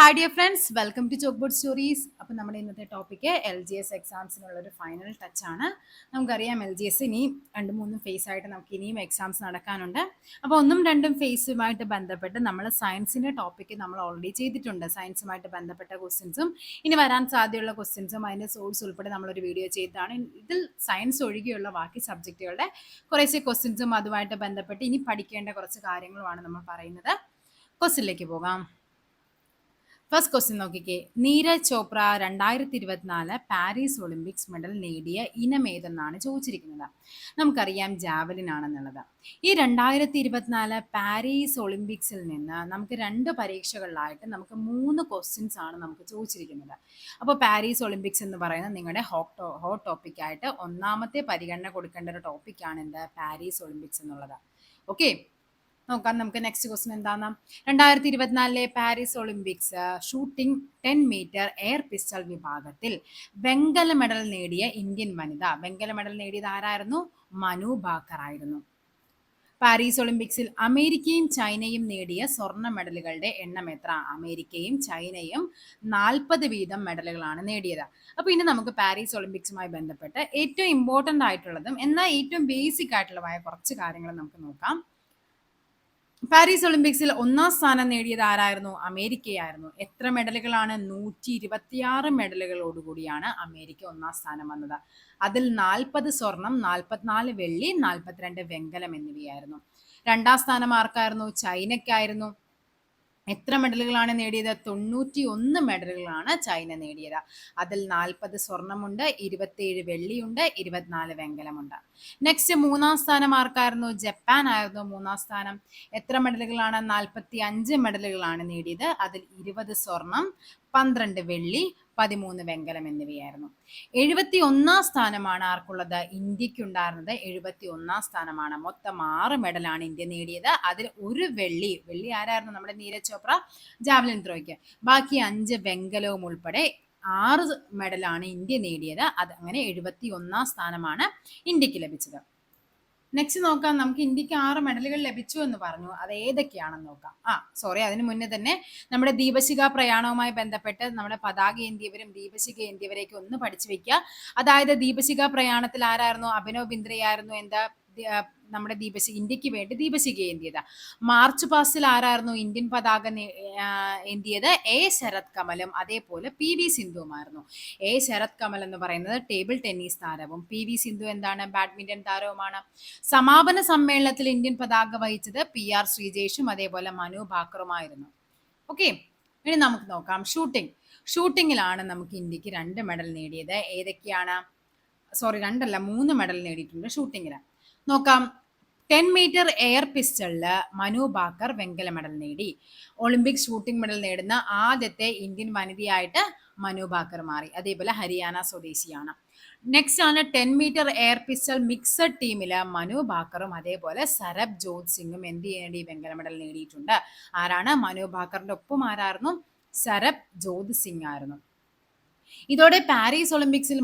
Hi dear friends, welcome to chalk board stories. അപ്പോൾ നമ്മുടെ ഇന്നത്തെ ടോപ്പിക്ക് LGS എക്സാംസിനുള്ള ഒരു ഫൈനൽ ടച്ചാണ്. നമുക്കറിയാം LGS ഇനി 2-3 ഫേസ് ആയിട്ട് നമുക്ക് ഇനിയും എക്സാംസ് നടക്കാനുണ്ട്. അപ്പോൾ 1-2 ഫേസുമായിട്ട് ബന്ധപ്പെട്ട് നമ്മൾ സയൻസിൻ്റെ ടോപ്പിക്ക് നമ്മൾ ഓൾറെഡി ചെയ്തിട്ടുണ്ട്. സയൻസുമായിട്ട് ബന്ധപ്പെട്ട ക്വസ്റ്റ്യൻസും ഇനി വരാൻ സാധ്യതയുള്ള ക്വസ്റ്റ്യൻസും അതിൻ്റെ സോഴ്സ് ഉൾപ്പെടെ നമ്മളൊരു വീഡിയോ ചെയ്തതാണ്. ഇതിൽ സയൻസ് ഒഴികെയുള്ള ബാക്കി സബ്ജക്റ്റുകളുടെ കുറേശ്ശെ ക്വസ്റ്റ്യൻസും അതുമായിട്ട് ബന്ധപ്പെട്ട് ഇനി പഠിക്കേണ്ട കുറച്ച് കാര്യങ്ങളുമാണ് നമ്മൾ പറയുന്നത്. ക്വസ്റ്റ്യനിലേക്ക് പോകാം. ഫസ്റ്റ് ക്വസ്റ്റ്യൻ നോക്കിക്കേ. Neeraj Chopra 2024 Paris Olympics medal നേടിയ ഇനം ഏതെന്നാണ് ചോദിച്ചിരിക്കുന്നത്. നമുക്കറിയാം ജാവലിൻ ആണെന്നുള്ളത്. ഈ 2024 പാരീസ് ഒളിമ്പിക്സിൽ നിന്ന് നമുക്ക് 2 പരീക്ഷകളിലായിട്ട് നമുക്ക് 3 ക്വസ്റ്റ്യൻസ് ആണ് നമുക്ക് ചോദിച്ചിരിക്കുന്നത്. അപ്പോൾ പാരീസ് ഒളിമ്പിക്സ് എന്ന് പറയുന്നത് നിങ്ങളുടെ ഹോട്ട് ടോപ്പിക്കായിട്ട് ഒന്നാമത്തെ പരിഗണന കൊടുക്കേണ്ട ഒരു ടോപ്പിക്കാണ് എന്ത്, പാരീസ് ഒളിമ്പിക്സ് എന്നുള്ളത്. ഓക്കെ, നോക്കാം നമുക്ക് നെക്സ്റ്റ് ക്വസ്റ്റ്യൻ എന്താണ്. 2024 Paris Olympics shooting 10 metre air pistol വിഭാഗത്തിൽ വെങ്കല മെഡൽ നേടിയ ഇന്ത്യൻ വനിത. വെങ്കല മെഡൽ നേടിയത് ആരായിരുന്നു? മനു ഭാക്കർ ആയിരുന്നു. പാരീസ് ഒളിമ്പിക്സിൽ അമേരിക്കയും ചൈനയും നേടിയ സ്വർണ്ണ മെഡലുകളുടെ എണ്ണം എത്ര? അമേരിക്കയും ചൈനയും 40 വീതം മെഡലുകളാണ് നേടിയത്. അപ്പോൾ ഇനി നമുക്ക് പാരീസ് ഒളിമ്പിക്സുമായി ബന്ധപ്പെട്ട് ഏറ്റവും ഇമ്പോർട്ടൻ്റ് ആയിട്ടുള്ളതും എന്നാൽ ഏറ്റവും ബേസിക് ആയിട്ടുള്ളതായ കുറച്ച് കാര്യങ്ങൾ നമുക്ക് നോക്കാം. പാരീസ് ഒളിമ്പിക്സിൽ 1ാം സ്ഥാനം നേടിയത് ആരായിരുന്നു? അമേരിക്കയായിരുന്നു. എത്ര മെഡലുകളാണ്? 126 മെഡലുകളോടുകൂടിയാണ് അമേരിക്ക 1ാം സ്ഥാനം വന്നത്. അതിൽ 40 സ്വർണം, 44 വെള്ളി, 42 വെങ്കലം എന്നിവയായിരുന്നു. 2ാം സ്ഥാനം ആർക്കായിരുന്നു? ചൈനയ്ക്കായിരുന്നു. എത്ര മെഡലുകളാണ് നേടിയത്? 91 മെഡലുകളാണ് ചൈന നേടിയത്. അതിൽ 40 സ്വർണമുണ്ട്, 27 വെള്ളിയുണ്ട്, 24 വെങ്കലമുണ്ട്. നെക്സ്റ്റ് 3ാം സ്ഥാനം ആർക്കായിരുന്നു? ജപ്പാൻ ആയിരുന്നു 3ാം സ്ഥാനം. എത്ര മെഡലുകളാണ്? 45 മെഡലുകളാണ് നേടിയത്. അതിൽ 20 സ്വർണം, 12 വെള്ളി, 13 വെങ്കലം എന്നിവയായിരുന്നു. 71ാം സ്ഥാനമാണ് ആർക്കുള്ളത്? ഇന്ത്യക്കുണ്ടായിരുന്നത് 71ാം സ്ഥാനമാണ്. മൊത്തം 6 മെഡലാണ് ഇന്ത്യ നേടിയത്. അതിൽ 1 വെള്ളി ആരായിരുന്നു? നമ്മുടെ നീരജ് ചോപ്ര ജാവലിൻ ത്രോയ്ക്ക്. ബാക്കി 5 വെങ്കലവും ഉൾപ്പെടെ 6 മെഡലാണ് ഇന്ത്യ നേടിയത്. അത് അങ്ങനെ 71ാം സ്ഥാനമാണ് ഇന്ത്യക്ക് ലഭിച്ചത്. നെക്സ്റ്റ് നോക്കാം, നമുക്ക് ഇന്ത്യക്ക് 6 മെഡലുകൾ ലഭിച്ചു എന്ന് പറഞ്ഞു. അത് ഏതൊക്കെയാണെന്ന് നോക്കാം. അതിന് മുന്നേ തന്നെ നമ്മുടെ ദീപശിഖ പ്രയാണവുമായി ബന്ധപ്പെട്ട് നമ്മുടെ പതാക ഏന്തിയവരും ദീപശിഖ ഏന്തിയവരെയൊക്കെ ഒന്ന് പഠിച്ചു വെക്കുക. അതായത് ദീപശിഖ പ്രയാണത്തിൽ ആരായിരുന്നു? അഭിനവ് ബിന്ദ്രയായിരുന്നു എന്താ നമ്മുടെ ഇന്ത്യക്ക് വേണ്ടി ദീപശിഖ ഏന്തിയത്. മാർച്ച് പാസ്റ്റിൽ ആരായിരുന്നു ഇന്ത്യൻ പതാക ഏന്തിയത്? എ ശരത് കമലും അതേപോലെ PV സിന്ധുവുമായിരുന്നു. എ ശരത് കമൽ എന്ന് പറയുന്നത് ടേബിൾ ടെന്നീസ് താരവും PV സിന്ധു എന്താണ്? ബാഡ്മിന്റൺ താരവുമാണ്. സമാപന സമ്മേളനത്തിൽ ഇന്ത്യൻ പതാക വഹിച്ചത് PR ശ്രീജേഷും അതേപോലെ മനു ഭാക്കറുമായിരുന്നു. ഓക്കെ, ഇനി നമുക്ക് നോക്കാം ഷൂട്ടിങ്ങിലാണ് നമുക്ക് ഇന്ത്യക്ക് 2 മെഡൽ നേടിയത്. ഏതൊക്കെയാണ്? 3 മെഡൽ നേടിയിട്ടുണ്ട് ഷൂട്ടിങ്ങിന്. നോക്കാം. 10 മീറ്റർ എയർ പിസ്റ്റളില് മനു ഭാക്കർ വെങ്കല മെഡൽ നേടി. ഒളിമ്പിക് ഷൂട്ടിംഗ് മെഡൽ നേടുന്ന ആദ്യത്തെ ഇന്ത്യൻ വനിതയായിട്ട് മനു ഭാക്കർ മാറി. അതേപോലെ ഹരിയാന സ്വദേശിയാണ്. നെക്സ്റ്റ് ആണ് 10 മീറ്റർ എയർ പിസ്റ്റൾ മിക്സഡ് ടീമില് മനു ഭാക്കറും അതേപോലെ സരബ് ജോത് സിംഗും വെങ്കല മെഡൽ നേടിയിട്ടുണ്ട്. ആരാണ്? മനു ഭാക്കറിന്റെ ഒപ്പം ആരായിരുന്നു? സരബ് ജോത് സിംഗ് ആയിരുന്നു. ഇതോടെ പാരീസ് ഒളിമ്പിക്സിൽ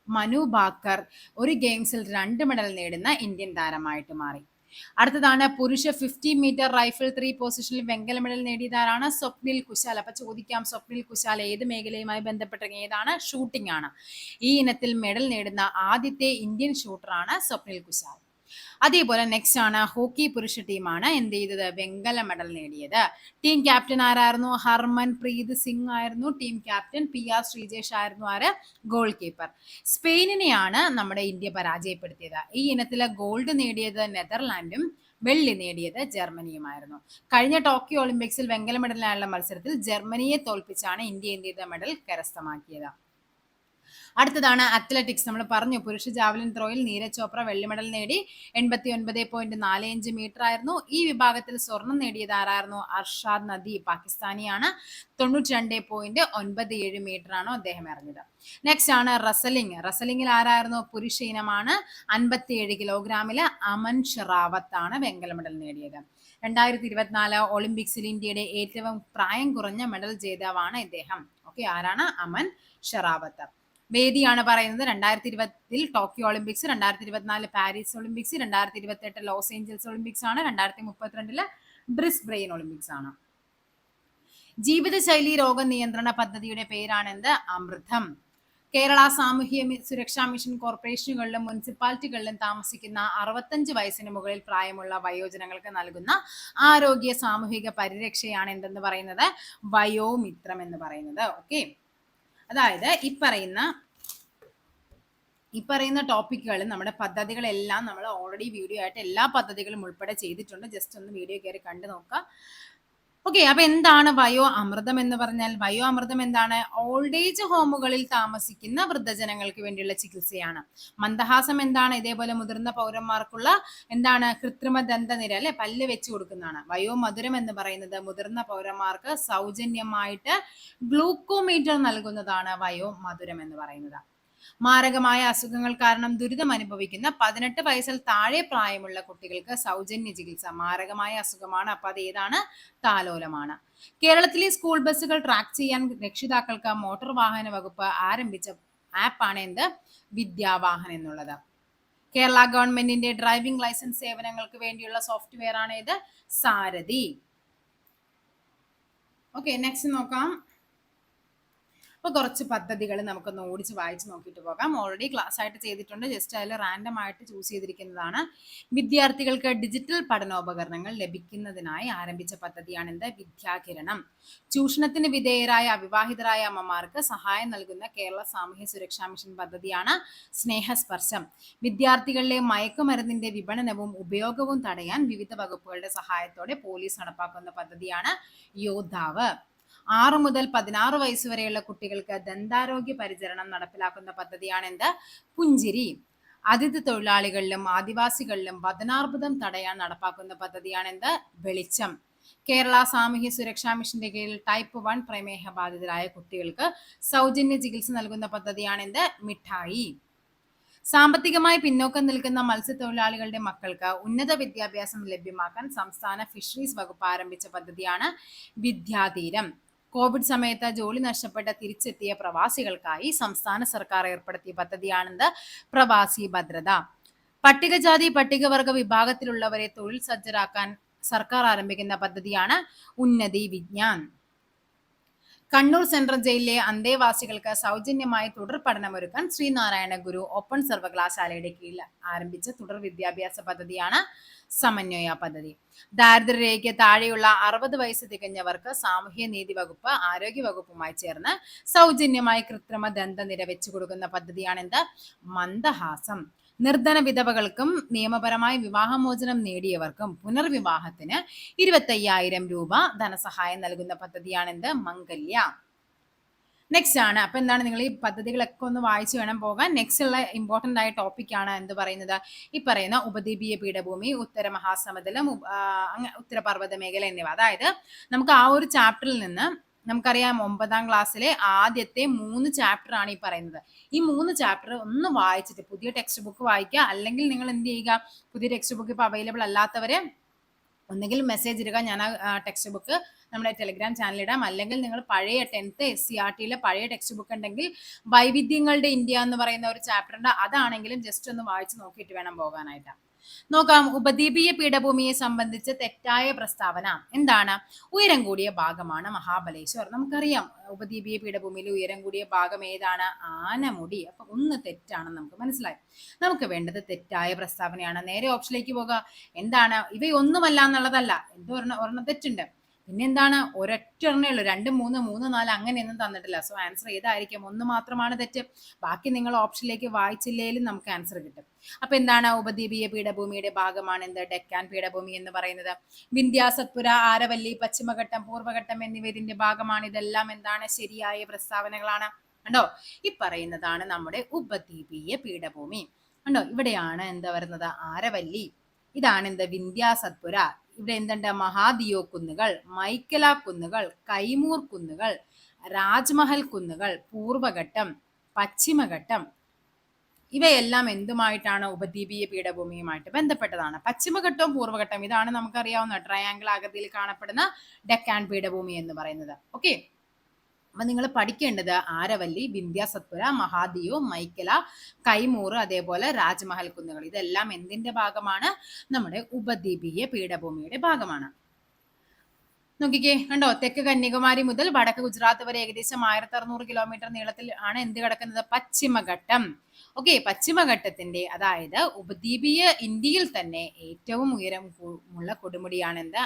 മനു ഭാക്കർ ഒരു ഗെയിംസിൽ 2 മെഡൽ നേടുന്ന ഇന്ത്യൻ താരമായിട്ട് മാറി. അടുത്തതാണ് പുരുഷ 50 മീറ്റർ റൈഫിൾ 3 പൊസിഷനിൽ വെങ്കല മെഡൽ നേടിയതാരാണ്? സ്വപ്നിൽ കുശാൽ. അപ്പൊ ചോദിക്കാം, സ്വപ്നിൽ കുശാൽ ഏത് മേഖലയുമായി ബന്ധപ്പെട്ട ഏതാണ്? ഷൂട്ടിംഗ് ആണ്. ഈ ഇനത്തിൽ മെഡൽ നേടുന്ന ആദ്യത്തെ ഇന്ത്യൻ ഷൂട്ടറാണ് സ്വപ്നിൽ കുശാൽ. അതേപോലെ നെക്സ്റ്റ് ആണ് ഹോക്കി പുരുഷ ടീമാണ് എന്ത് ചെയ്തത്? വെങ്കല മെഡൽ നേടിയത്. ടീം ക്യാപ്റ്റൻ ആരായിരുന്നു? ഹർമൻ പ്രീത് സിംഗ് ആയിരുന്നു ടീം ക്യാപ്റ്റൻ. PR ശ്രീജേഷ് ആയിരുന്നു ആര്? Goal keeper. സ്പെയിനിനെയാണ് നമ്മുടെ ഇന്ത്യ പരാജയപ്പെടുത്തിയത്. ഈ ഇനത്തിലെ ഗോൾഡ് നേടിയത് നെതർലാൻഡും വെള്ളി നേടിയത് ജർമ്മനിയുമായിരുന്നു. കഴിഞ്ഞ ടോക്കിയോ ഒളിമ്പിക്സിൽ വെങ്കല മെഡലിനായുള്ള മത്സരത്തിൽ ജർമ്മനിയെ തോൽപ്പിച്ചാണ് ഇന്ത്യ എന്ത് ചെയ്ത മെഡൽ കരസ്ഥമാക്കിയത്. അടുത്തതാണ് അത്ലറ്റിക്സ്. നമ്മൾ പറഞ്ഞു പുരുഷ ജാവലിൻ ത്രോയിൽ നീരജ് ചോപ്ര വെള്ളി മെഡൽ നേടി. 89.45 മീറ്റർ ആയിരുന്നു. ഈ വിഭാഗത്തിൽ സ്വർണം നേടിയത് ആരായിരുന്നു? അർഷാദ് നദി, പാകിസ്ഥാനിയാണ്. 92.97 മീറ്റർ ആണ് അദ്ദേഹം എറിഞ്ഞത്. നെക്സ്റ്റ് ആണ് റസലിംഗിൽ ആരായിരുന്നു? പുരുഷ ഇനമാണ്. 57 കിലോഗ്രാമില് അമൻ ഷെറാവത്ത് ആണ് വെങ്കല മെഡൽ നേടിയത്. 2024 ഒളിമ്പിക്സിൽ ഇന്ത്യയുടെ ഏറ്റവും പ്രായം കുറഞ്ഞ മെഡൽ ജേതാവാണ് ഇദ്ദേഹം. ഓക്കെ, ആരാണ്? അമൻ ഷെറാവത്ത്. വേദിയാണ് പറയുന്നത് 2020 Tokyo Olympics, 2024 Paris Olympics, 2028 Los Angeles Olympics ആണ്, 2032 ബ്രിസ്ബെയിൻ ഒളിമ്പിക്സ് ആണ്. ജീവിതശൈലി രോഗനിയന്ത്രണ പദ്ധതിയുടെ പേരാണ് എന്ത്? അമൃതം. കേരള സാമൂഹ്യ സുരക്ഷാ മിഷൻ കോർപ്പറേഷനുകളിലും മുനിസിപ്പാലിറ്റികളിലും താമസിക്കുന്ന 65 വയസ്സിന് മുകളിൽ പ്രായമുള്ള വയോജനങ്ങൾക്ക് നൽകുന്ന ആരോഗ്യ സാമൂഹിക പരിരക്ഷയാണ് എന്തെന്ന് പറയുന്നത്? വയോമിത്രം എന്ന് പറയുന്നത്. ഓക്കെ, അതായത് ഈ പറയുന്ന ടോപ്പിക്കുകൾ, നമ്മുടെ പദ്ധതികളെല്ലാം നമ്മൾ ഓൾറെഡി വീഡിയോ ആയിട്ട് എല്ലാ പദ്ധതികളും ഉൾപ്പെടെ ചെയ്തിട്ടുണ്ട്. ജസ്റ്റ് ഒന്ന് വീഡിയോ കയറി കണ്ടു നോക്കുക. ഓക്കെ, അപ്പൊ എന്താണ് വയോ അമൃതം എന്ന് പറഞ്ഞാൽ? വയോ അമൃതം എന്താണ്? ഓൾഡ് ഏജ് ഹോമുകളിൽ താമസിക്കുന്ന വൃദ്ധജനങ്ങൾക്ക് വേണ്ടിയുള്ള ചികിത്സയാണ്. മന്ദഹാസം എന്താണ്? ഇതേപോലെ മുതിർന്ന പൗരന്മാർക്കുള്ള എന്താണ്? കൃത്രിമ ദന്തനിര, അല്ലെ, പല്ല് വെച്ച് കൊടുക്കുന്നതാണ്. വയോമധുരം എന്ന് പറയുന്നത് മുതിർന്ന പൗരന്മാർക്ക് സൗജന്യമായിട്ട് ഗ്ലൂക്കോമീറ്റർ നൽകുന്നതാണ് വയോമധുരം എന്ന് പറയുന്നത്. മാരകമായ അസുഖങ്ങൾ കാരണം ദുരിതം അനുഭവിക്കുന്ന 18 വയസ്സിൽ താഴെ പ്രായമുള്ള കുട്ടികൾക്ക് സൗജന്യ ചികിത്സ. മാരകമായ അസുഖമാണ്, അപ്പൊ അത് ഏതാണ്? താലോലമാണ്. കേരളത്തിലെ സ്കൂൾ ബസ്സുകൾ ട്രാക്ക് ചെയ്യാൻ രക്ഷിതാക്കൾക്ക് മോട്ടോർ വാഹന വകുപ്പ് ആരംഭിച്ച ആപ്പാണ് എന്ത്? വിദ്യാവാഹൻ എന്നുള്ളത്. കേരള ഗവൺമെന്റിന്റെ ഡ്രൈവിംഗ് ലൈസൻസ് സേവനങ്ങൾക്ക് വേണ്ടിയുള്ള സോഫ്റ്റ്വെയർ ആണ് ഇത് സാരഥി. ഓക്കെ, നെക്സ്റ്റ് നോക്കാം. അപ്പൊ കുറച്ച് പദ്ധതികൾ നമുക്കൊന്ന് ഓടിച്ച് വായിച്ച് നോക്കിയിട്ട് പോകാം. ഓൾറെഡി ക്ലാസ് ആയിട്ട് ചെയ്തിട്ടുണ്ട്, ജസ്റ്റ് അതിൽ റാൻഡം ആയിട്ട് ചൂസ് ചെയ്തിരിക്കുന്നതാണ്. വിദ്യാർത്ഥികൾക്ക് ഡിജിറ്റൽ പഠനോപകരണങ്ങൾ ലഭിക്കുന്നതിനായി ആരംഭിച്ച പദ്ധതിയാണ് എന്ത്? വിദ്യാകിരണം. ചൂഷണത്തിന് വിധേയരായ അവിവാഹിതരായ അമ്മമാർക്ക് സഹായം നൽകുന്ന കേരള സാമൂഹ്യ സുരക്ഷാ മിഷൻ പദ്ധതിയാണ് സ്നേഹസ്പർശം. വിദ്യാർത്ഥികളിലെ മയക്കുമരുന്നിന്റെ വിപണനവും ഉപയോഗവും തടയാൻ വിവിധ വകുപ്പുകളുടെ സഹായത്തോടെ പോലീസ് നടപ്പാക്കുന്ന പദ്ധതിയാണ് യോദ്ധാവ്. 6 മുതൽ 16 വയസ്സ് വരെയുള്ള കുട്ടികൾക്ക് ദന്താരോഗ്യ പരിചരണം നടപ്പിലാക്കുന്ന പദ്ധതിയാണ് എന്ത്? പുഞ്ചിരി. അതിഥി തൊഴിലാളികളിലും ആദിവാസികളിലും വദനാർബുദം തടയാൻ നടപ്പാക്കുന്ന പദ്ധതിയാണ് എന്ത്? വെളിച്ചം. കേരള സാമൂഹ്യ സുരക്ഷാ മിഷന്റെ കീഴിൽ ടൈപ്പ് 1 പ്രമേഹ ബാധിതരായ കുട്ടികൾക്ക് സൗജന്യ ചികിത്സ നൽകുന്ന പദ്ധതിയാണ് എന്ത്? മിഠായി. സാമ്പത്തികമായി പിന്നോക്കം നിൽക്കുന്ന മത്സ്യത്തൊഴിലാളികളുടെ മക്കൾക്ക് ഉന്നത വിദ്യാഭ്യാസം ലഭ്യമാക്കാൻ സംസ്ഥാന ഫിഷറീസ് വകുപ്പ് ആരംഭിച്ച പദ്ധതിയാണ് വിദ്യാതീരം. കോവിഡ് സമയത്ത് ജോലി നഷ്ടപ്പെട്ട തിരിച്ചെത്തിയ പ്രവാസികൾക്കായി സംസ്ഥാന സർക്കാർ ഏർപ്പെടുത്തിയ പദ്ധതിയാണെന്ത്? പ്രവാസി ഭദ്രത. പട്ടികജാതി പട്ടികവർഗ വിഭാഗത്തിലുള്ളവരെ തൊഴിൽ സജ്ജരാക്കാൻ സർക്കാർ ആരംഭിക്കുന്ന പദ്ധതിയാണ് ഉന്നതി വിജ്ഞാൻ. കണ്ണൂർ സെൻട്രൽ ജയിലിലെ അന്തേവാസികൾക്ക് സൗജന്യമായി തുടർ പഠനമൊരുക്കാൻ ശ്രീനാരായണ ഗുരു ഓപ്പൺ സർവകലാശാലയുടെ കീഴിൽ ആരംഭിച്ച തുടർ വിദ്യാഭ്യാസ പദ്ധതിയാണ് സമന്വയ പദ്ധതി. ദാരിദ്ര്യരേഖയ്ക്ക് താഴെയുള്ള 60 വയസ്സ് തികഞ്ഞവർക്ക് സാമൂഹ്യ നീതി വകുപ്പ് ആരോഗ്യ വകുപ്പുമായി ചേർന്ന് സൗജന്യമായി കൃത്രിമ ദന്തനിര വെച്ചു കൊടുക്കുന്ന പദ്ധതിയാണ് എന്ത്? മന്ദഹാസം. നിർധന വിധവകൾക്കും നിയമപരമായി വിവാഹമോചനം നേടിയവർക്കും പുനർവിവാഹത്തിന് 25,000 രൂപ ധനസഹായം നൽകുന്ന പദ്ധതിയാണ് എന്ത്? മംഗല്യ. നെക്സ്റ്റ് ആണ്. അപ്പൊ എന്താണ്, നിങ്ങൾ ഈ പദ്ധതികളൊക്കെ ഒന്ന് വായിച്ചു വേണം പോകാൻ. നെക്സ്റ്റ് ഉള്ള ഇമ്പോർട്ടന്റ് ആയ ടോപ്പിക്കാണ് എന്ത് പറയുന്നത്? ഈ പറയുന്ന ഉപദ്വീപീയ പീഠഭൂമി, ഉത്തര മഹാസമതലം, ഉത്തരപർവ്വത മേഖല എന്നിവ. അതായത് നമുക്ക് ആ ഒരു ചാപ്റ്ററിൽ നിന്ന് നമുക്കറിയാം 9ാം ക്ലാസ്സിലെ ആദ്യത്തെ 3 ചാപ്റ്റർ ആണ് ഈ പറയുന്നത്. ഈ 3 ചാപ്റ്റർ ഒന്ന് വായിച്ചിട്ട് പുതിയ ടെക്സ്റ്റ് ബുക്ക് വായിക്കുക, അല്ലെങ്കിൽ നിങ്ങൾ എന്ത് ചെയ്യുക, പുതിയ ടെക്സ്റ്റ് ബുക്ക് ഇപ്പൊ അവൈലബിൾ അല്ലാത്തവരെ ഒന്നെങ്കിൽ മെസ്സേജ് ഇടുക, ഞാൻ ആ ടെക്സ്റ്റ് ബുക്ക് നമ്മുടെ ടെലിഗ്രാം ചാനൽ ഇടാം, അല്ലെങ്കിൽ നിങ്ങൾ പഴയ 10th SCRTയിലെ പഴയ ടെക്സ്റ്റ് ബുക്ക് ഉണ്ടെങ്കിൽ വൈവിധ്യങ്ങളുടെ ഇന്ത്യ എന്ന് പറയുന്ന ഒരു ചാപ്റ്റർ ഉണ്ട്, അതാണെങ്കിലും ജസ്റ്റ് ഒന്ന് വായിച്ച് നോക്കിയിട്ട് വേണം പോകാനായിട്ട്. നോക്കാം. ഉപദ്വീപീയ പീഠഭൂമിയെ സംബന്ധിച്ച് തെറ്റായ പ്രസ്താവന എന്താണ്? ഉയരം കൂടിയ ഭാഗമാണ് മഹാബലേശ്വർ. നമുക്കറിയാം ഉപദ്വീപീയ പീഠഭൂമിയിലെ ഉയരം കൂടിയ ഭാഗം ഏതാണ്? ആനമുടി. അപ്പൊ ഒന്ന് തെറ്റാണെന്ന് നമുക്ക് മനസ്സിലായി. നമുക്ക് വേണ്ടത് തെറ്റായ പ്രസ്താവനയാണ്. നേരെ ഓപ്ഷനിലേക്ക് പോകുക. എന്താണ്? ഇവയൊന്നുമല്ല എന്നുള്ളതല്ല, എന്തോ ഒരെണ്ണം തെറ്റുണ്ട്. പിന്നെന്താണ്? ഒരൊറ്റ എണ്ണേ ഉള്ളൂ. 2, 3, 3, 4 അങ്ങനെയൊന്നും തന്നിട്ടില്ല. സോ ആൻസർ ഏതായിരിക്കും? ഒന്ന് മാത്രമാണ് തെറ്റ്. ബാക്കി നിങ്ങൾ ഓപ്ഷനിലേക്ക് വായിച്ചില്ലേലും നമുക്ക് ആൻസർ കിട്ടും. അപ്പൊ എന്താണ്? ഉപദ്വീപീയ പീഠഭൂമിയുടെ ഭാഗമാണ് എന്ത്? ഡെക്കാൻ പീഠഭൂമി എന്ന് പറയുന്നത്. വിന്ധ്യ, സത്പുര, ആരവല്ലി, പശ്ചിമഘട്ടം, പൂർവ്വഘട്ടം എന്നിവ ഇതിന്റെ ഭാഗമാണ്. ഇതെല്ലാം എന്താണ്? ശരിയായ പ്രസ്താവനകളാണ്. കണ്ടോ? ഈ പറയുന്നതാണ് നമ്മുടെ ഉപദ്വീപീയ പീഠഭൂമി. കണ്ടോ? ഇവിടെയാണ് എന്താ വരുന്നത്? ആരവല്ലി. ഇതാണ് എന്ത്? വിന്ധ്യ, സത്പുര. ഇവിടെ എന്തുണ്ട്? മഹാദിയോ കുന്നുകൾ, മൈക്കല കുന്നുകൾ, കൈമൂർ കുന്നുകൾ, രാജ്മഹൽ കുന്നുകൾ, പൂർവ്വഘട്ടം, പശ്ചിമഘട്ടം. ഇവയെല്ലാം എന്തുമായിട്ടാണ്? ഉപദ്വീപീയ പീഠഭൂമിയുമായിട്ട് ബന്ധപ്പെട്ടതാണ്. പശ്ചിമഘട്ടവും പൂർവ്വഘട്ടം ഇതാണ് നമുക്കറിയാവുന്ന ട്രയാങ്കിൾ ആകൃതിയിൽ കാണപ്പെടുന്ന ഡെക്കാൻ പീഠഭൂമി എന്ന് പറയുന്നത്. ഓക്കെ, അപ്പൊ നിങ്ങൾ പഠിക്കേണ്ടത് ആരവല്ലി, വിന്ധ്യ, സത്പുര, മഹാദിയോ, മൈക്കല, കൈമൂർ, അതേപോലെ രാജ്മഹൽ കുന്നുകൾ. ഇതെല്ലാം എന്തിന്റെ ഭാഗമാണ്? നമ്മുടെ ഉപദ്വീപീയ പീഠഭൂമിയുടെ ഭാഗമാണ്. നോക്കിക്കേ, കണ്ടോ, തെക്ക് കന്യാകുമാരി മുതൽ വടക്ക് ഗുജറാത്ത് വരെ ഏകദേശം 1600 കിലോമീറ്റർ നീളത്തിൽ ആണ് എന്ത് കിടക്കുന്നത്? പശ്ചിമഘട്ടം. ഓക്കെ, പശ്ചിമഘട്ടത്തിന്റെ അതായത് ഉപദ്വീപീയ ഇന്ത്യയിൽ തന്നെ ഏറ്റവും ഉയരമുള്ള കൊടുമുടിയാണ് എന്ത്?